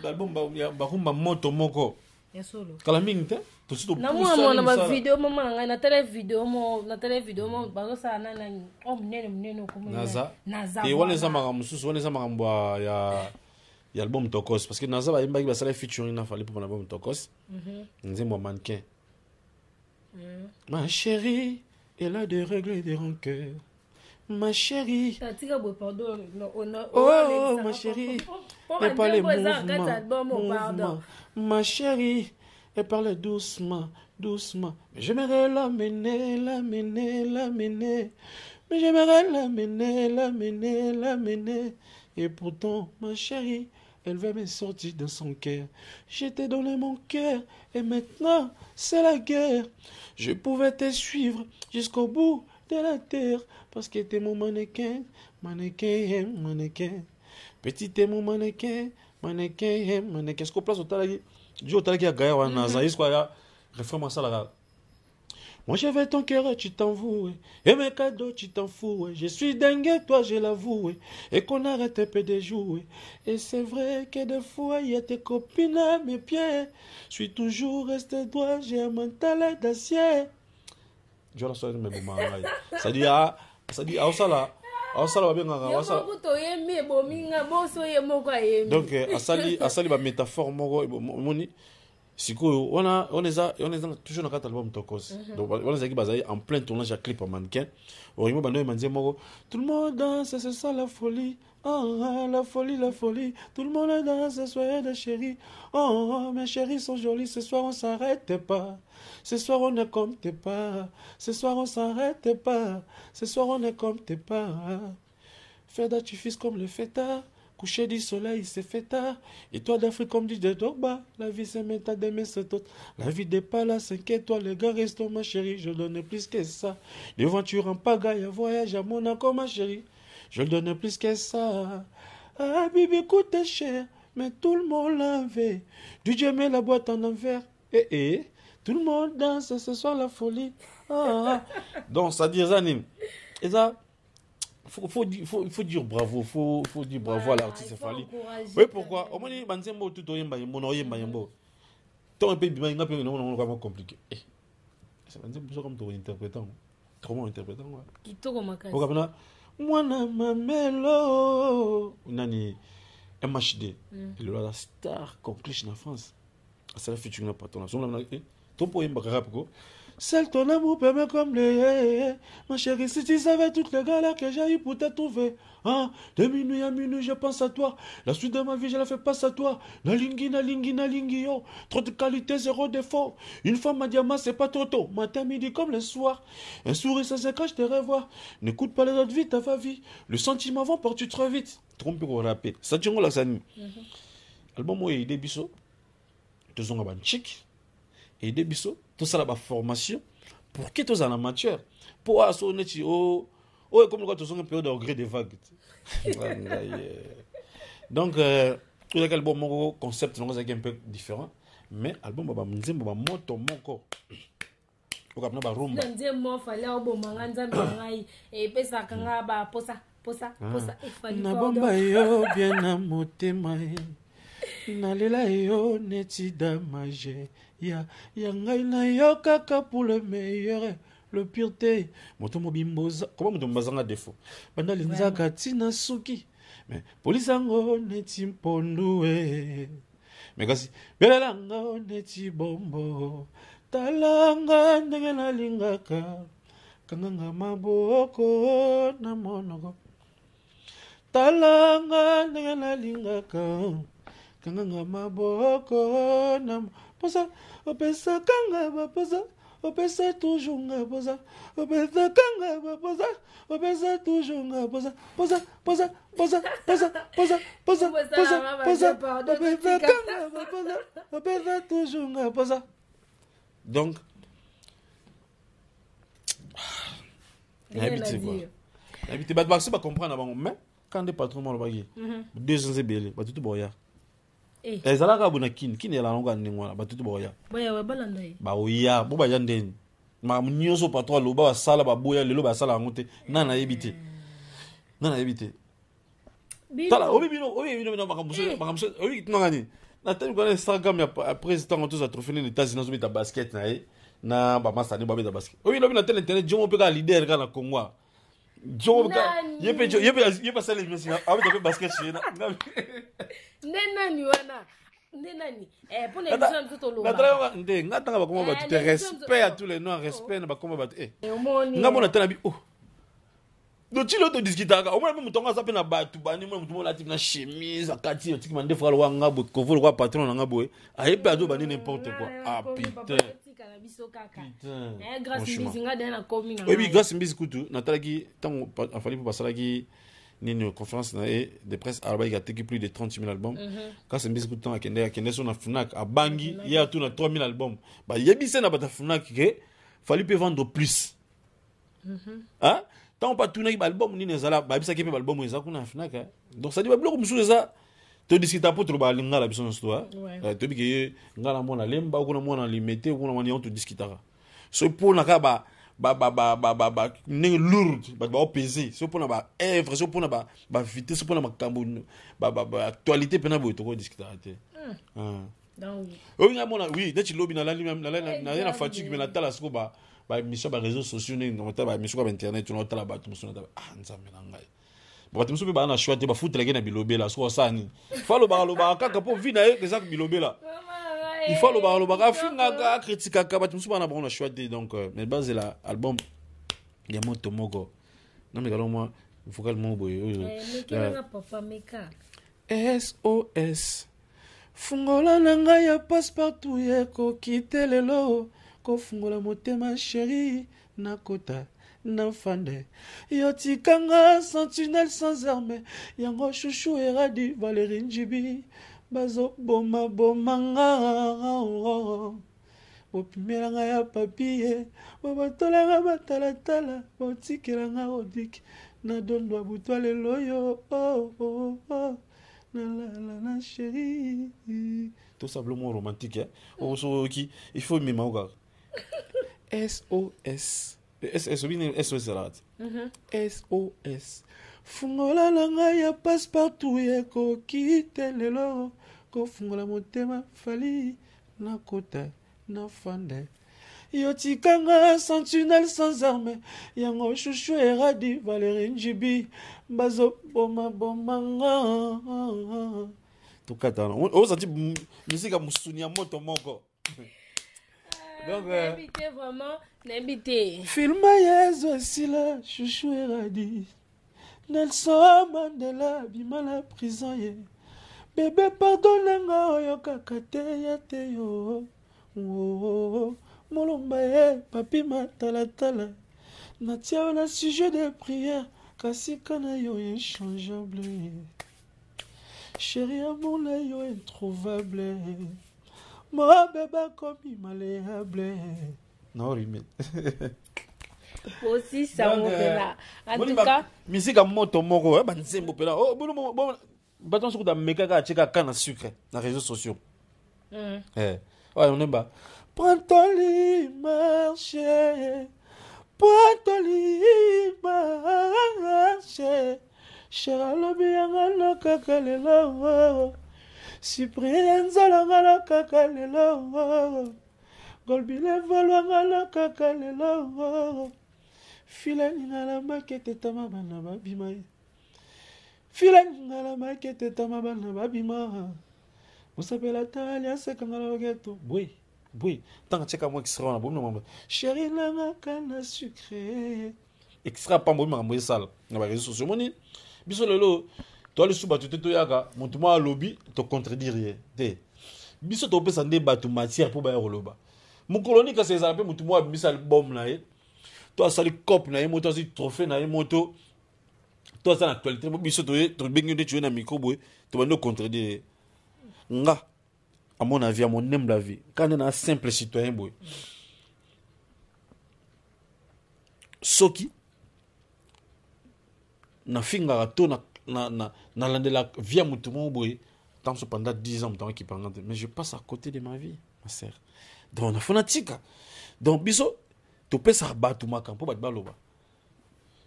l'album ba rumba moto moko ya solo kala mingi te to sito na mwa na ba video mama ngai na tele video mo bazo sa na mnene ko naza et wana za makambo wana za makambo ya album Tokos parce que naza ba imba ba sala featuring na fali pour album Tokos nzembo mannequin ma chérie elle a des règles et des rancœurs ma chérie oh ma chérie elle parle mouvement ma chérie elle parle doucement mais j'aimerais l'amener mais j'aimerais l'amener et pourtant ma chérie elle veut me sortir de son cœur. Je t'ai donné mon cœur et maintenant c'est la guerre. Je pouvais te suivre jusqu'au bout de la terre parce que t'es mon mannequin. Petit t'es mon mannequin. Est-ce qu'on place au talagi? Du au talagi à Gaïa ou à Nazaïs quoi ya réforme ça là. Moi j'avais ton cœur, tu t'en voues. Et mes cadeaux, tu t'en fous. Je suis dingue, toi, je l'avoue. Et qu'on arrête un peu de jouer. Et c'est vrai que des fois, il y a tes copines à mes pieds. Je suis toujours resté droit, j'ai un mental d'acier. Je la soirée, mais bon, ça dit, ah, ça là. va bien, donc, asali ba métaphore, moni. Sikoyo on est toujours dans quatre albums Tokos donc on est basé en plein tournage à clip en mannequin orimo bando manzi moko tout le monde danse c'est ça la folie la folie tout le monde danse soyez des chéris mes chéris sont jolis ce soir on s'arrête pas ce soir on ne compte pas ce soir on s'arrête pas ce soir on ne compte pas faire d'artifice comme le fêtard. Coucher du soleil, c'est fait tard. Et toi d'Afrique comme dit de Dogba. La vie c'est méta d'aimer ce tout. La vie n'est pas là, 5 étoiles. Les gars, restons ma chérie. Je donne plus que ça. Des voitures en pagaille, voyage à Monaco ma chérie. Je donne plus que ça. Ah, Bibi coûte cher. Mais tout le monde l'avait. DJ met la boîte en envers. Tout le monde danse ce soir la folie. Donc ça dit Zanin. Et ça. Il faut dire bravo, faut dire bravo à l'artiste Fally. Oui, pourquoi? Au moins, il y a un tout oyemba yembo. Tant un peu bien, non vraiment compliqué. C'est un peu comme ton interprétant. Comment interprétant? Qui te remarque? Moi na mamelo. Nani MHD. Il est la star conclusion en France. C'est la future na patron. Son na ton poème rap ko. Seul ton amour peut me combler. Ma chérie, si tu savais toutes les galères que j'ai eu pour te trouver. De minuit à minuit, je pense à toi. La suite de ma vie, je la fais passe à toi. Nalingi, yo. Trop de qualité, zéro défaut. Une femme à diamant, c'est pas trop tôt. Matin, midi, comme le soir. Un sourire, ça s'écrit, je te revois. N'écoute pas les autres vite, ta vie. Le sentiment va porter trop vite. Trompe pour rapper. Ça, tu vois, là, ça. Album, moi, il y a des bisous. Tous ont un chic. Et des bisous. Tout ça, la formation pour qui tous en amateur pour assurer comme quand tous ont un période de regret des vagues. Donc tout l'album mon concept non c'est un peu différent mais album baba mzembo moto moko okapna ba rumba nzembo fallait au manga nzambe ngai et pesa kanga ba posa na bomba yo bien na motema nalela yo neti damage ya ngai na yo kaka pour le meilleur le pureté moto mobimboza comment moto mbazanga défaut banda linzaka tina suki mais polisango neti mpondu mais kasi belelanga neti bombo talanga ndenge nalingaka kanganga maboko na monoko talanga ndenge nalingaka kanganga maboko na posa opesa kanga baposa opesa toujours nga posa opesa kanga baposa opesa toujours nga posa posa opesa kanga baposa opesa toujours nga posa. Donc habité ba ba comprendre avant mais quand des patrons m'ont bagé 2 ans belé ba tout boya ezalaka buna kini ela longa ningwana ba tout boya boya balanda ba oya bo ba yandeni ma nyoso patron lo ba sala ba boya lelo ba sala ngote nana yebité tala obi bino makamso obi tunangani Nathalie connaît Instagram après ce temps tous a trophée les États-Unis dans ta basket na ba masani ba basket. Oui, là Nathalie internet Jomo pe ka leader ka na Congo. Jomo ka yepe ça les messieurs avec le basket chez na. Nani wana. Nani pour les gens tout au long. Nathalie ndé ngatanga ba comment ba tu respect à tous les noms respect na ba comment ba ngamona Nathalie oh. Donc tu l'auto discutaka au moins mutonga ça pe na batu bani moi mutumo la type na chemise akati otiki mande frère wa ngabo ko le patron na ngabo aye pe azo bani n'importe quoi ah putain grâce mizinga dana komi na oui grâce mbisi kutu natalaki tant afali pour passer qui une conférence de presse arabe qui a teki plus de 30 000 albums quand c'est mbisi kutu tant akende sur na Fnac a bangi il y a tout na 3 000 albums ba yebise na bata Fnac que fallait peut vendre plus hein tant pas tout l'album ni nezala ba bisa ke album eza kuna Fnac donc ça dit ba bloko musu eza to discuter pour trop ba lingala biso histoire to bi ke ngala mona lemba kuna mona limité kuna mona on to discutera so pour na ka ba ne lourd ba peser so pour na ba œuvre so pour na ba vitesse so pour na makambo ba actualité pena bo to ko discutera te donc oui ngala oui dès lobi na la fatigue mais na tala sko ba mission ba réseaux sociaux ne ngota ba mission ba internet tu notala ba tu muso na nzambe na ngai ba tu muso ba na choix te ba foutre la bilobe la so sani falo ba kaka po vi na e que ça bilobe la il faut le ba finga ka critique ka ba tu muso ba na ba na choix te donc mais base la album ya moto moko na me galo moi il faut calmer boy papa meka SOS fungola na ngai ya passe partout ye ko kitelelo kofungola motema chéri nakota nafande yotikanga sentinelle sans arme yango chouchou eradi Valérie Njibi bazo boma bomanga bopimelanga ya papie bobatolanga batalatala botikelanga odik na dondwa butwa lelo yo na chéri tout simplement romantique hein on qui il faut me maouga SOS SOS là SOS fungola langa ya passe partout ye ko kitelelo ko fungola motema fali na kota na fande yotikanga sentinelle sans arme yango chouchou eradi Valérie Njibi bazo bomanga tukata on senti musique musunia moto moko donc n'habitez vraiment n'habitez film yezo sila chouchou eradi Nelson Mandela bimala prison ye bébé pardonnanga oyo kakate ya te yo molomba ye papi matalatala natia na sujet de prière kasi kana yo inchangeable chéri amour na yo introuvable moi bébé comme malléable non rime aussi ça mon pela en tout cas musique à moto moko ba nzembo pela oh bon baton sur da meka ka cheka kana sucre na réseaux sociaux ouais on aime pas prends ton lit marcher prends ton lit marcher Chera lobi yanga kakalelo Cyprien zalanga kakalelo Golbile volwanga kakalelo Filani ngala makete tamabana babima Filani ngala makete tamabana babima Musapela talia sekangala geto boy tant cheka mo extra na bomno mamba chéri nanga kana sucré extra pa mo mamba sala na ba réseaux sociaux moni biso lelo to le suba to yaka montu mo lobby to contredire te biso to pesa nde batu matière pour ba yoloba mo colonique ka seza pe montu mo abimisa album na ye to asali cop na ye moto asi trophée na ye moto to asala actualité mo biso to bengi de tu na micro boy to bando contredire nga à mon avis, à mon humble avis, quand on est un simple citoyen, boy, Soki, na finga to na landela via mutumo boy, tant que pendant 10 ans, qui parle, mais je passe à côté de ma vie, ma sœur. Donc on a fanatique. Donc biso, tu peux ça battre ma camp pour battre baloba.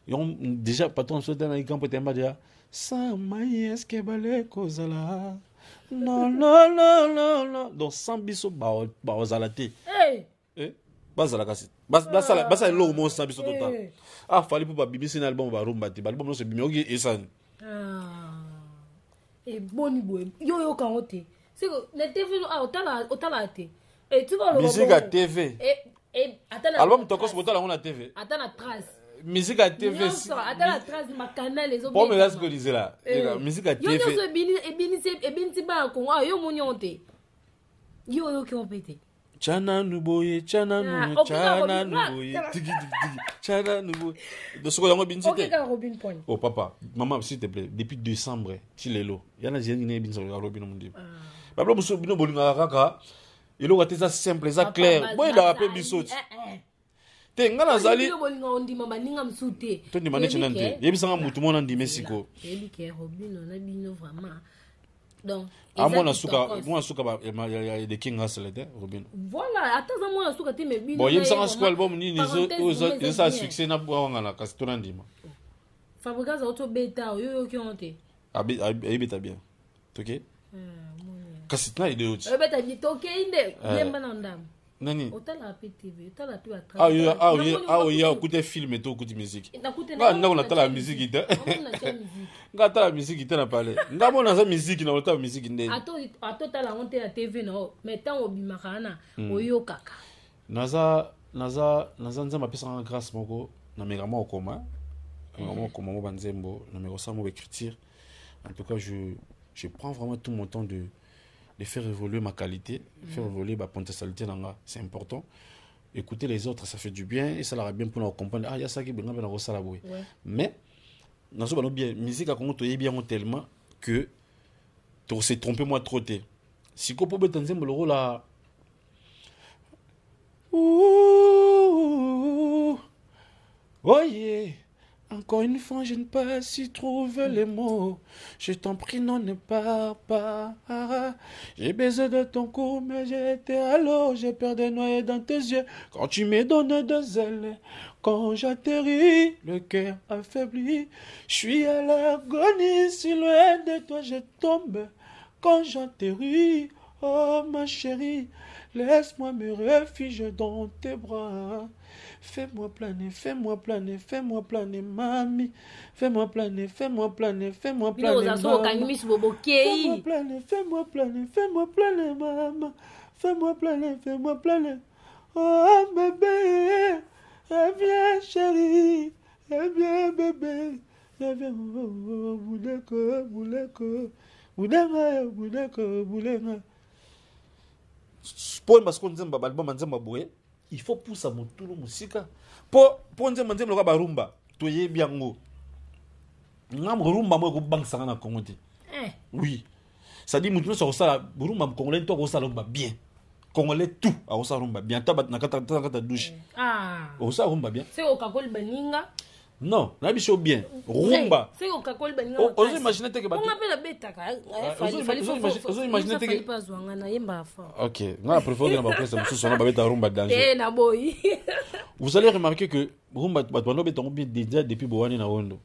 Déjà patron souhaite na camp pour te dire ça mai est-ce que balé kozala Non, non, non, non, non. Donc, sans biso, bazalate. Bazala kasi. Basa lo mo sans biso total. Ah, fallait pour bibi c'est un album ba rumba ti. Album no se bimi ogi esan. Et boni boy. Yo kangote. C'est que la TV otala te. Et tu vois le musique à TV. Et attends. Album toko se botala on a TV. Attends la trace. Musique à TV. Attends la trace ma canal les autres. Pour me laisser que disait là. Musique à TV. Yo so bini ba ko yo monionte. Yo qui ont pété. Chana nuboye, chana nuboye, tigi. Chana nuboye. De ce que l'on a bien cité. Oh papa, maman s'il te plaît, depuis décembre, tu l'es là. Il y en a des gens qui sont Robin mon Dieu. Papa muso bino bolinga kaka. Il aura été ça simple, ça clair. Moi il a appelé bisot. Te ngana zali. Bolinga ondi mama ninga msute. To ndi mane chenante. Yebi sanga mutu mona ndi Mexico. Yebi ke Robin on a bino vraiment. Donc, moi suka ba de King Hustle Robin. Voilà, attends moi suka te me bino. Bon, yem sanga squal album ni les ça succès na bwa na kasitona ndima. Fabrikas auto beta yo qui honte. Beta bien. OK? Kasitna ide oti. Beta bi toke inde, yemba na ndam. Nani? Otala PTV, otala pi à ya écouter film et tout écouter musique. Nga on atala musique ite. Nga atala musique ite na parler. Nga bona za musique na otala musique ndeni. Ato tala honte ya TV na mais tant obimaka na oyo kaka. Naza nzamba pesa grâce moko na megama okoma. Vraiment comme mo banzembo na meko samo écriture. En tout cas je prends vraiment tout mon temps de faire évoluer ma qualité, faire évoluer ma potentialité. C'est important. Écouter les autres, ça fait du bien et ça leur a bien pour nous comprendre. Ah, il y a ça qui est bien, mais, dans ce cas, la musique a commencé bien tellement que tu s'est trompé moi trop tôt. Si tu peux te dire le rôle là. Oh yeah. Encore une fois, je ne peux pas si trouver les mots. Je t'en prie, non, ne pars pas. J'ai besoin de ton cou, mais j'ai été à l'eau. J'ai peur de noyer dans tes yeux. Quand tu me donnes deux ailes, quand j'atterris, le cœur affaibli. Je suis à l'agonie, si loin de toi je tombe. Quand j'atterris, oh ma chérie, laisse-moi me réfugier dans tes bras. Fais-moi planer, fais-moi planer, fais-moi planer, mamie. Fais-moi planer, fais-moi planer, fais-moi planer, maman. Fais-moi planer, fais-moi planer, fais-moi planer, maman. Fais-moi planer. Oh bébé, viens chérie, viens bébé, viens bouleko. Pour parce qu'on dit il faut pousser mon tout le musique pour dire le barumba to ye biango ngam rumba mo ko bank sanga na Congo oui ça dit mutu so sala rumba congolais to ko sala rumba bien congolais tout a ko rumba bien tabat na kata douche o sa rumba bien c'est au kakol baninga non na biso bien rumba c'est au kakol baninga on imagine que on appelle beta ka on imagine que pas zwanga na yemba fa OK nga préfère na presse mususu na beta rumba danger na boy vous allez remarquer que rumba batwano betongo bien déjà depuis Boani na Wondo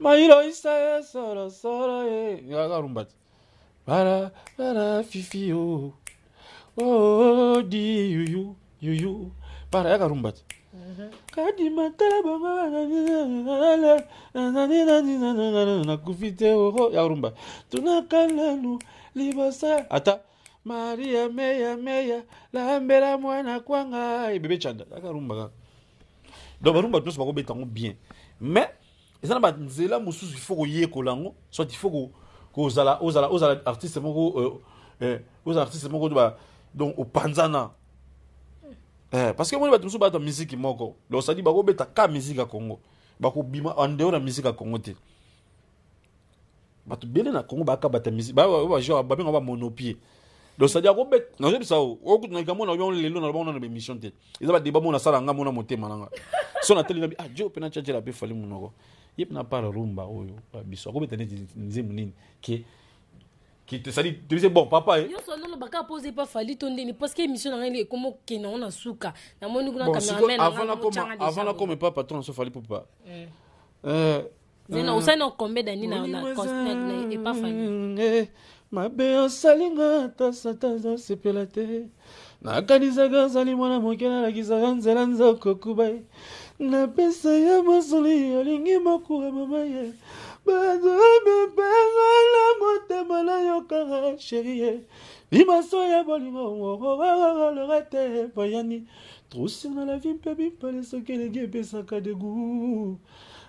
mailo isa solo ya rumba para fifi oh di you para ya rumba kadi matala banga na kufite ya rumba tunakalanu libasa ata Maria meya la mbela mwana kwanga bébé chanda ya rumba donc rumba tous bako betango bien mais ça na nzela mususu il faut ko yekolango soit il faut ko zala artiste moko aux artistes moko donc au panzana parce que moi je suis pas musique moko donc ça dit bako beta ka musique à Congo bako bima en dehors de la musique à Congo te batu bele na Congo baka bata musique ba genre ba benga ba monopie donc ça dit bako bet non je ça o ko na kamo na yo lelo na ba na émission te ils ba débat mona sala nga mona motema nanga so na tele na ah jo pena chache la pe fali munoko yep na para rumba oyo biso ko beta nzemu nini qui te ça dit tu dis bon papa yo solo no baka poser pas fali tondeni parce que émission na ngai comme kena on a suka na moni kuna cameraman avant la comme papa ton so fali papa zena usana kombe dani na constant et pas fali mabe osalinga tasata sepela te nakanisaka ozali mwana moke nalakisaka nzela nzoko kubai napesa ya mosoli olingi mokuwa mama ye bato bepenga na motema nayokaka sherie limaso ya bolingo lorete bayani trop sur na la vie mpe bipale soki eleki epesaka de goût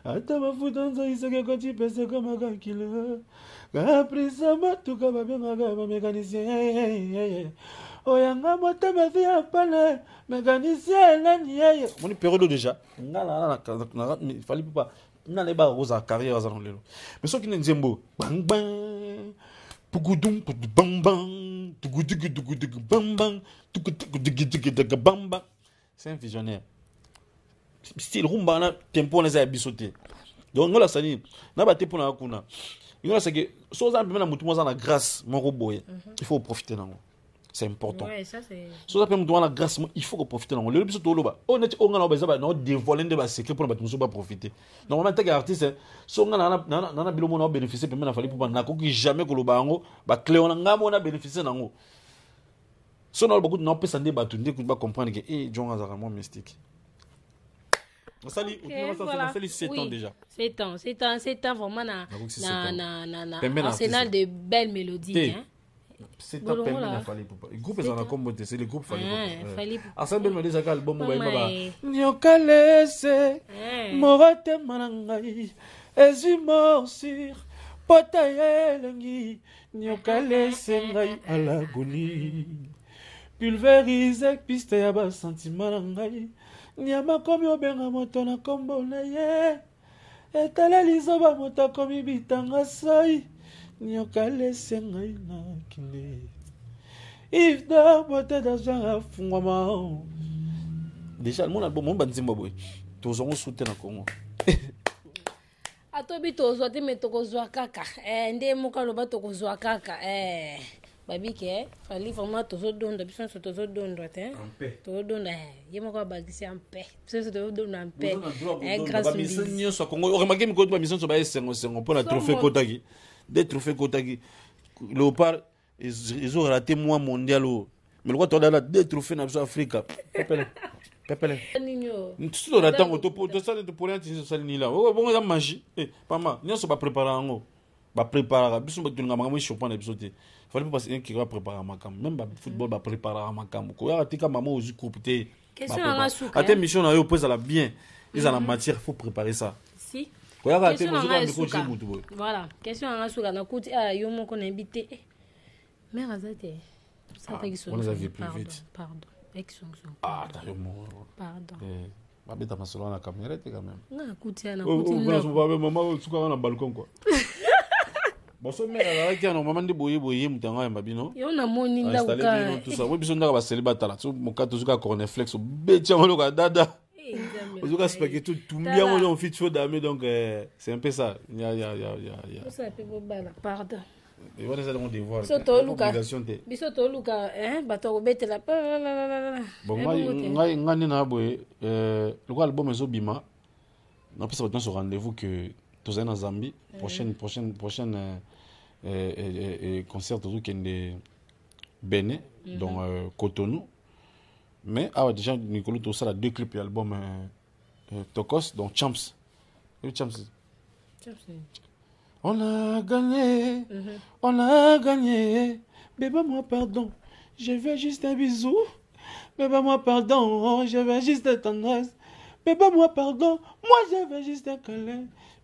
ata mafuta nzoisaki ekoti pese komaka kilo kaprisa matuka babengaka bamekanisien oyanga motema vi apane mécanicien nani yeye moni période déjà il fallait pas nale ba rosa carrière za lelo mais soki ne nzembo bang bang pugudum bang bang tugudug bang bang tugudug bang bang c'est un visionnaire style rumba na tempo na za bisoté donc ngola sani na ba tempo na kuna ngola sake so za mpena mutu mo za na grâce mon roboye il faut profiter nango. C'est important. Ouais, ça c'est. So ça peut me donner la grâce, il faut profiter. Le plus de l'eau, honnête, on a besoin de dévoiler des secrets pour ne pas profiter. Normalement, tant qu'artiste, so on a biloko na bénéficier, peut même na fali pour na ko jamais que le bango, ba clé on a bénéficier nango. So on a beaucoup de non personne ba tunde pour pas comprendre que John a vraiment mystique. Ça dit, on fait 7 ans déjà. 7 ans vraiment na arsenal de belles mélodies hein. C'est top le groupe est en combo c'est le groupe fallait ensemble me des album ba ba nyokalese morote manangai ezimo sur potayelengi nyokalese ngai ala goli pulverize piste ya ba sentiment ngai nyama komi obenga moto na kombo na ye etala lizoba moto komi bitanga sai nyokalese ngai na kile if da bote da ja fungwama déjà mon album mon banzimba boy tozongo soute na Congo atobi tozwa te metokozwa kaka nde mokalo ba tokozwa kaka babike fali vraiment tozodonda biso tozodonda te tozodonda ye moko bagisi en paix biso tozodonda en paix grâce mission nyonso Congo remarquez mi ko ba mission so ba sengo pour la trophée Kotaki des trophées Kotaki Léopard ils ont raté moi mondial mais le quoi tu as des trophées na Afrique pepele tout le temps to ça de pour rien tu ça ni là bon ça magie pas mal nyonso ba préparer ngo ba préparer biso ba tunga makambo chopin na biso te fallait pas passer qui va préparer makambo même ba football ba préparer makambo ko ya tika maman aux coupe te question na suka à tes mission na yo pose la bien ils en la matière faut préparer ça si voilà question en suka na kuti yo moko na invité mais azate ça ta qui on les a vu plus vite pardon excuse pardon ba beta masolo na caméra te quand même na kuti na kuti na maman suka na balcon quoi boso mera la qui na maman de boye mutanga ya babino yo na moni ndakuka tout ça biso ndaka ba célibataire so mokato suka cornflakes betia ngolo ka dada ozuka spaghetti tumbia ngolo on fit chaud d'amé donc c'est un peu ça ya ça peut bala pardon et voilà ça on devoir biso to luka bato ko betela bon ngai na boye le album ezo bima na pesa bato sur rendez-vous que tozana na Zambie prochaine concert tout kende Bénin donc Cotonou mais déjà Nicolas tout ça la deux clips et album Tokos donc Champs on a gagné bébé moi pardon je veux juste un bisou bébé moi pardon je veux juste de tendresse bébé moi pardon moi je veux juste un câlin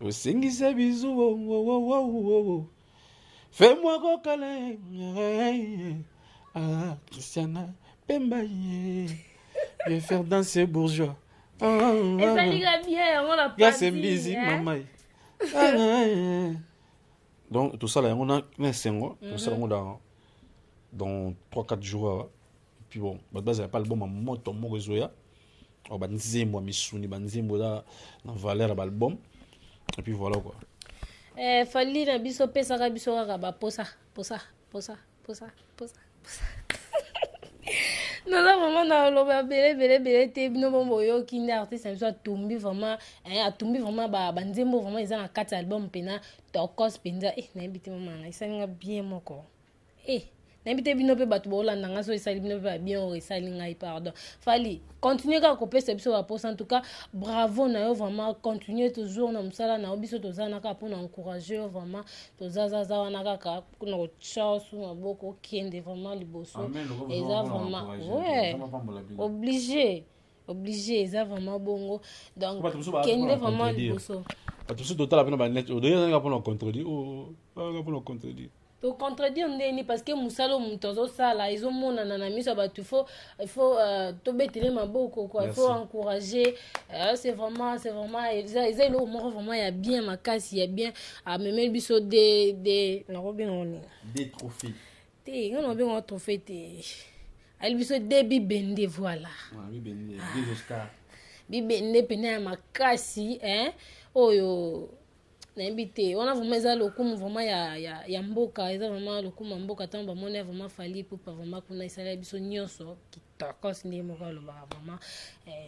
singi ce bisou fais-moi gros câlin Christiana Pemba je vais faire danser bourgeois et ça liga bien on a pas c'est busy maman donc tout ça là on a un single tout ça on dans 3-4 jours et puis bon base pas album moto mo rezoya o banzembo misuni banzembo da na valeur album et puis voilà quoi fali na biso pesa ka biso ka ba posa non vraiment na loba bele te bino bombo yo kinde artiste so atumbi vraiment ba banzembo vraiment ils ont un 4 album pena Tokos penza na invité maman ça nga bien moko nayebite bino mpe bato baolanda nga so esali bino mpe babien oyo esali ngai pardon fali continue kaka kopesa biso baposa en tout cas bravo na yo vraiment continue toujours na mosala na yo biso toza na kaka mpona encourage yo vraiment tozazaza wana kaka kuna kotya su maboko okende vraiment liboso eza vraiment ouais obligé eza vraiment bongo donc kende vraiment liboso bato mosusu totala mpena banet odoyezanga mpona contredire to contredire ndeni parce que musala moto azosala ezomonana na miso ya bato il faut tobetele maboko quoi il faut encourager c'est vraiment eza eloko moko vraiment ya bien makasi ya bien amemeli biso nakobenga nini des trophées te nga nakobenga trophée te ali biso de bibende voilà des Oscars bibende pene ya makasi oyo nayebi te wana vraiment eza lokumu vraiment ya mboka eza vraiment lokumu ya mboka ntango bamoni vraiment fali pupa vraiment kuna esala biso nyonso kitokos nde moko alobaka vraiment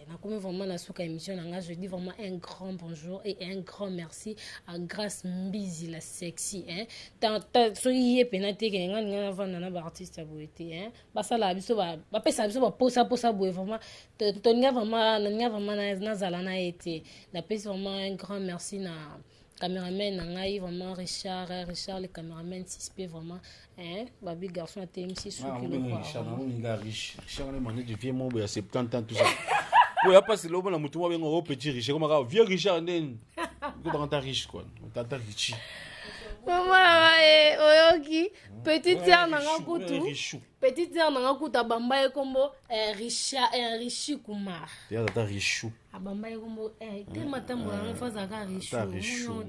nakomi vraiment na suka émission na nga je dis vraiment un grand bonjour et un grand merci à Grâce Mbizi la sexy soki ye pena te ke nga ninga navanda na baartiste ya boye te basala biso bapesa biso baposa boye vraiment toninga vraiment nazala na ye te napesi vraiment un grand merci na caméraman nangai vraiment Richard le caméraman 6P vraiment babi garçon à TMC sous kilo quoi Richard le mané de vieux monde à 70 ans tout ça ouais pas c'est là na mutu wa bengo au petit Richard comme ça vieux Richard nden ko ba riche quoi tata riche mama oyoki petite sœur nanga kutu abamba ekombo Rishi Kumar ya tata Richou abamba ekombo te matambo na faza ka Richou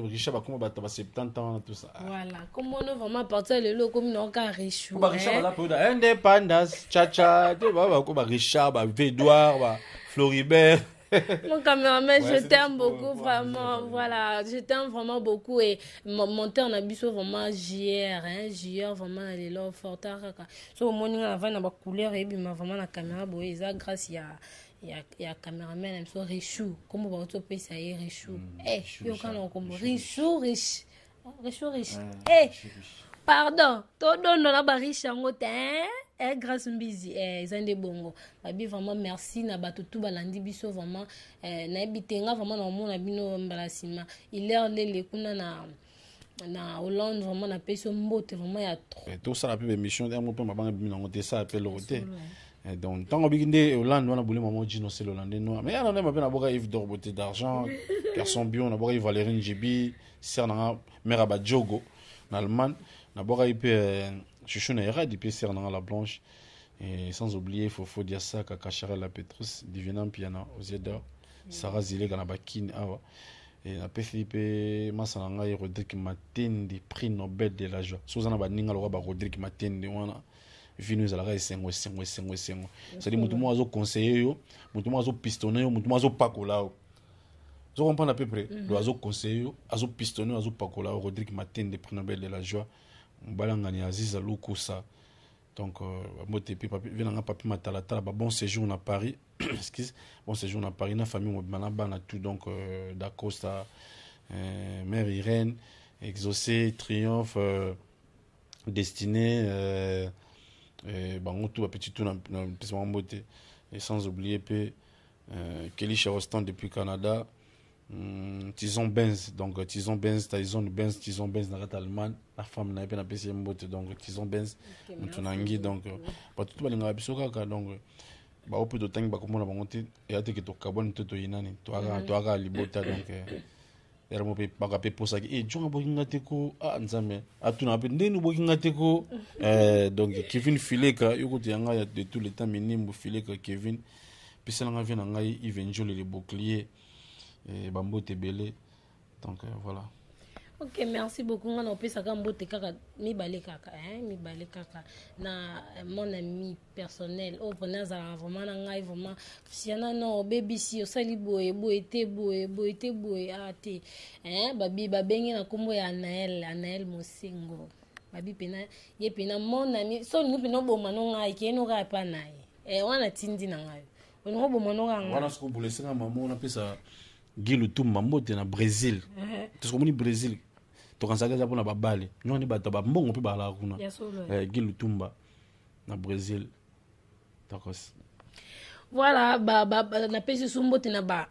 Richard ba kombo ba 70 ans tout ça voilà comme on vraiment partir le comme no ka Richou ba Richard la pour indépendance cha te ba ko ba Richard ba Edouard ba Floribert. Mon caméraman, je t'aime beaucoup, vraiment. Voilà, je t'aime vraiment beaucoup. Et monter en abisso vraiment JR, vraiment, les lots forts. So, mon nom, avant, on a couleur, et puis, vraiment, la caméra, ça, grâce, il y a caméraman, il y a Richou. Comment on va te payer ça, Richou? Il y a Richou, riche. Pardon, tout le monde dans la riche en côté, Grâce Mbizi, Zande Bongo. Babi vraiment merci na batutu balandi biso vraiment na ebitenga vraiment na mona bino mbalasima. Il est les kuna na Hollande vraiment na peso mbote vraiment ya trop. Tout ça la pub émission d'un peu mabanga bino ngote ça appelle le côté. Donc tant obiginde Hollande wana boule maman Gino c'est l'Hollandais noir. Mais on a même na boka Yves d'Orboté d'argent, garçon bio na boka Valérine Jibi, sœur na mère Abadjogo en Allemagne. D'abord, il peut chuchu na era di PCR na la blanche et sans oublier faut dire ça Kakachara la Petrus divinant piano aux Zeda Sarah Zilega na bakine awa et na PFP masana ngai Rodrigue Matende prix Nobel de la joie sozana baninga lo ba Rodrigue Matende wana vinu za la esengo c'est dit mutu mo azo conseiller yo mutu mo azo pistonner yo mutu mo azo pakola yo zo comprendre à peu près lo azo conseiller yo azo pistonner azo pakola Rodrigue Matende prix Nobel de la joie Balangani Aziz Aloukosa. Donc, vient papi Matalata, bon séjour à Paris. Excuse, bon séjour à Paris, la famille Manabana, tout donc d'Acosta, Mère Irène, Exaucé, Triomphe, Destiné, bon, tout petit tout dans le beauté. Et sans oublier Kelly Charostan depuis Canada. Tison Benz, donc Tison Benz dans l'Allemagne, la femme n'a pas apprécié mbote, donc Tison Benz, Mtunangi, donc pas tout le monde a donc bah au peu de temps bah comment on a monté et à te que tu carbone tout inani, toi libota donc elle m'a pas capé pour ça et John Boginga teko ah nzame à tout n'a pas ndenu Boginga teko donc Kevin Fileka yoko tianga de tout le temps minimum Fileka Kevin puis ça n'a vient ngai Ivenjol les boucliers et Bambo Tebele. Donc voilà. Ok, merci beaucoup. On a ça comme bote kaka mi balé kaka na mon ami personnel. Oh prenez ça vraiment ngai vraiment. Si yana no baby si o sali boy ate. Babi babengi na kombo ya Anaël Mosingo. Babi pena ye pena mon ami. So nous pena bo mano ngai ke no ga pa nai. Wana tindi na ngai. On bo mano ngai. Wana sko bolesinga maman on appelle ça Guilu Tumba mbote na Brésil. Parce que Brésil tokansaka za pona babale nyoni bata ba mbongo pe bala kuna Guy Lutumba na Brésil takos voilà na pesi sumbote na ba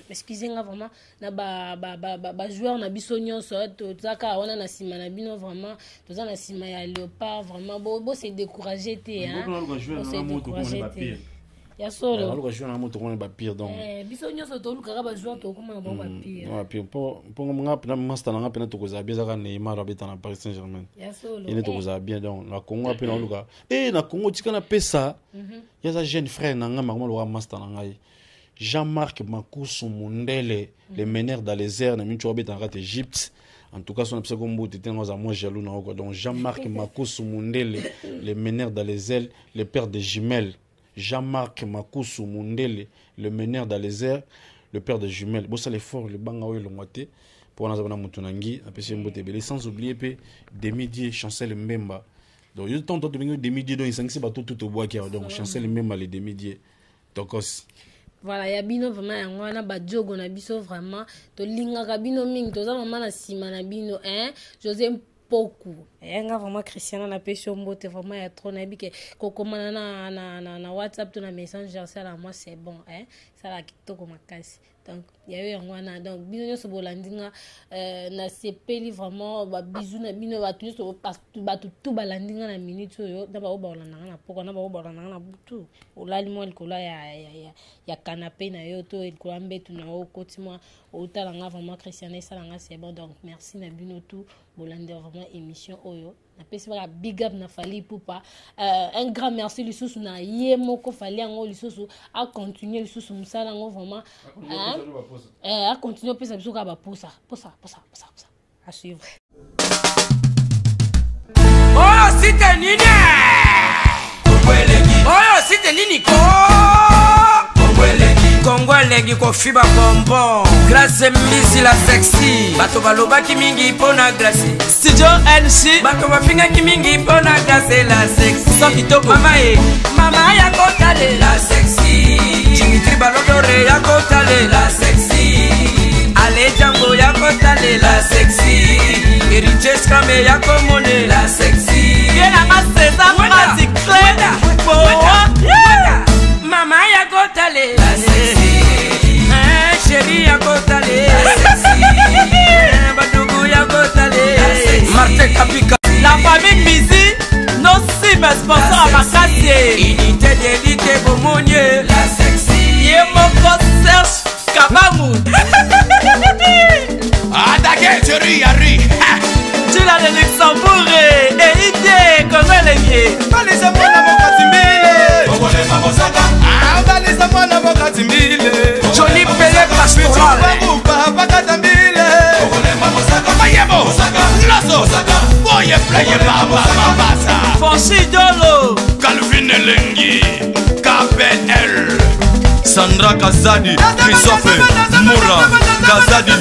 excusez-moi vraiment na ba joueur na biso nyonso tozaka wana na sima na bino vraiment toza na sima ya Léopard vraiment bo se décourager te hein ya solo alors jouer na moto on ba pire donc biso nyonso to lukaka ba joueur to kuma ba pire ouais pire po nga na master na ngapena to koza bien zaka Neymar abeta na Paris Saint-Germain ya solo il est to koza bien donc na Congo apena luka na Congo tika na pesa ya za jeune frère na nga makoma lo master na ngai Jean-Marc Makusu Mundele le meneur dans les airs na mincho abeta na Égypte. En tout cas, son psychombo était moi jaloux. Donc Jean-Marc Makusu Mundele le meneur dans les ailes, le père des jumelles. Jean-Marc Makusu Mundele, le meneur dans les airs, le père de jumelles. Bon, ça l'effort, le bangaoué, le moité, pour nous avoir Moutonangi, sans oublier Demi-Dieu, Chancel Mbemba. Donc, il y a tant de Demi-Dieu, donc il s'est battu tout au bois qui a donc Chancel Mbemba, les Demi-Dieu. Donc, voilà, ya bino vraiment yango na ba jogo na biso vraiment to lingaka bino mingi toza mama na sima na bino José Mpoku nga vraiment Christiana na pesho mbote vraiment ya trop na bike kokomana na WhatsApp to na Messenger ça là moi c'est bon ça la kitoko makasi donc ya yo yango na donc bino nyonso bolandinga na sepeli vraiment ba bisou na bino ba nyonso ba tout balandinga na minute yo na ba obalandanga na poko na ba obalandanga na butu olali mo likola ya canapé na yo to likola mbetu na o koti moi otalanga vraiment Christiana ça là c'est bon donc merci na bino tout bolande vraiment émission oyo na pesi ba big up na Fally Ipupa un grand merci lisusu na ye moko Fally yango lisusu a continuer lisusu musala ngo vraiment a continuer pesa biso ka ba posa à suivre oh c'était nini oh c'était nini ko Kongolegi ko fiba bonbon Grâce misi la sexy bato balobaki mingi pona grâce Studio NC bato bafinga ki mingi pona grâce la sexy so kitoko mama ya kotale la sexy Dimitri Balodore ya kotale la sexy Ale Django ya kotale la sexy Eriches Kame ya komone la sexy Yena maseza magic mama ya kotale la sexy chérie ya kotale la sexy badugu ya kotale la sexy Martin Kapika la famille Mizi nos cimes sponsor à Makassi unité d'élite Bomonye la sexy Yemoko Serge Kabangu Adake chérie Yari Tula de Luxembourg et idée Congolais Balisa mwana mokatimbile Kongole mabosaka Balisa mwana mokatimbile Johnny Pelé Pastoral Bakatambile Kongole mabosaka Mayebo Loso Boye pleye baba mabasa Fonsi Dolo Calvin Elengi KPL Sandra Kazadi Christophe Moura Kazadi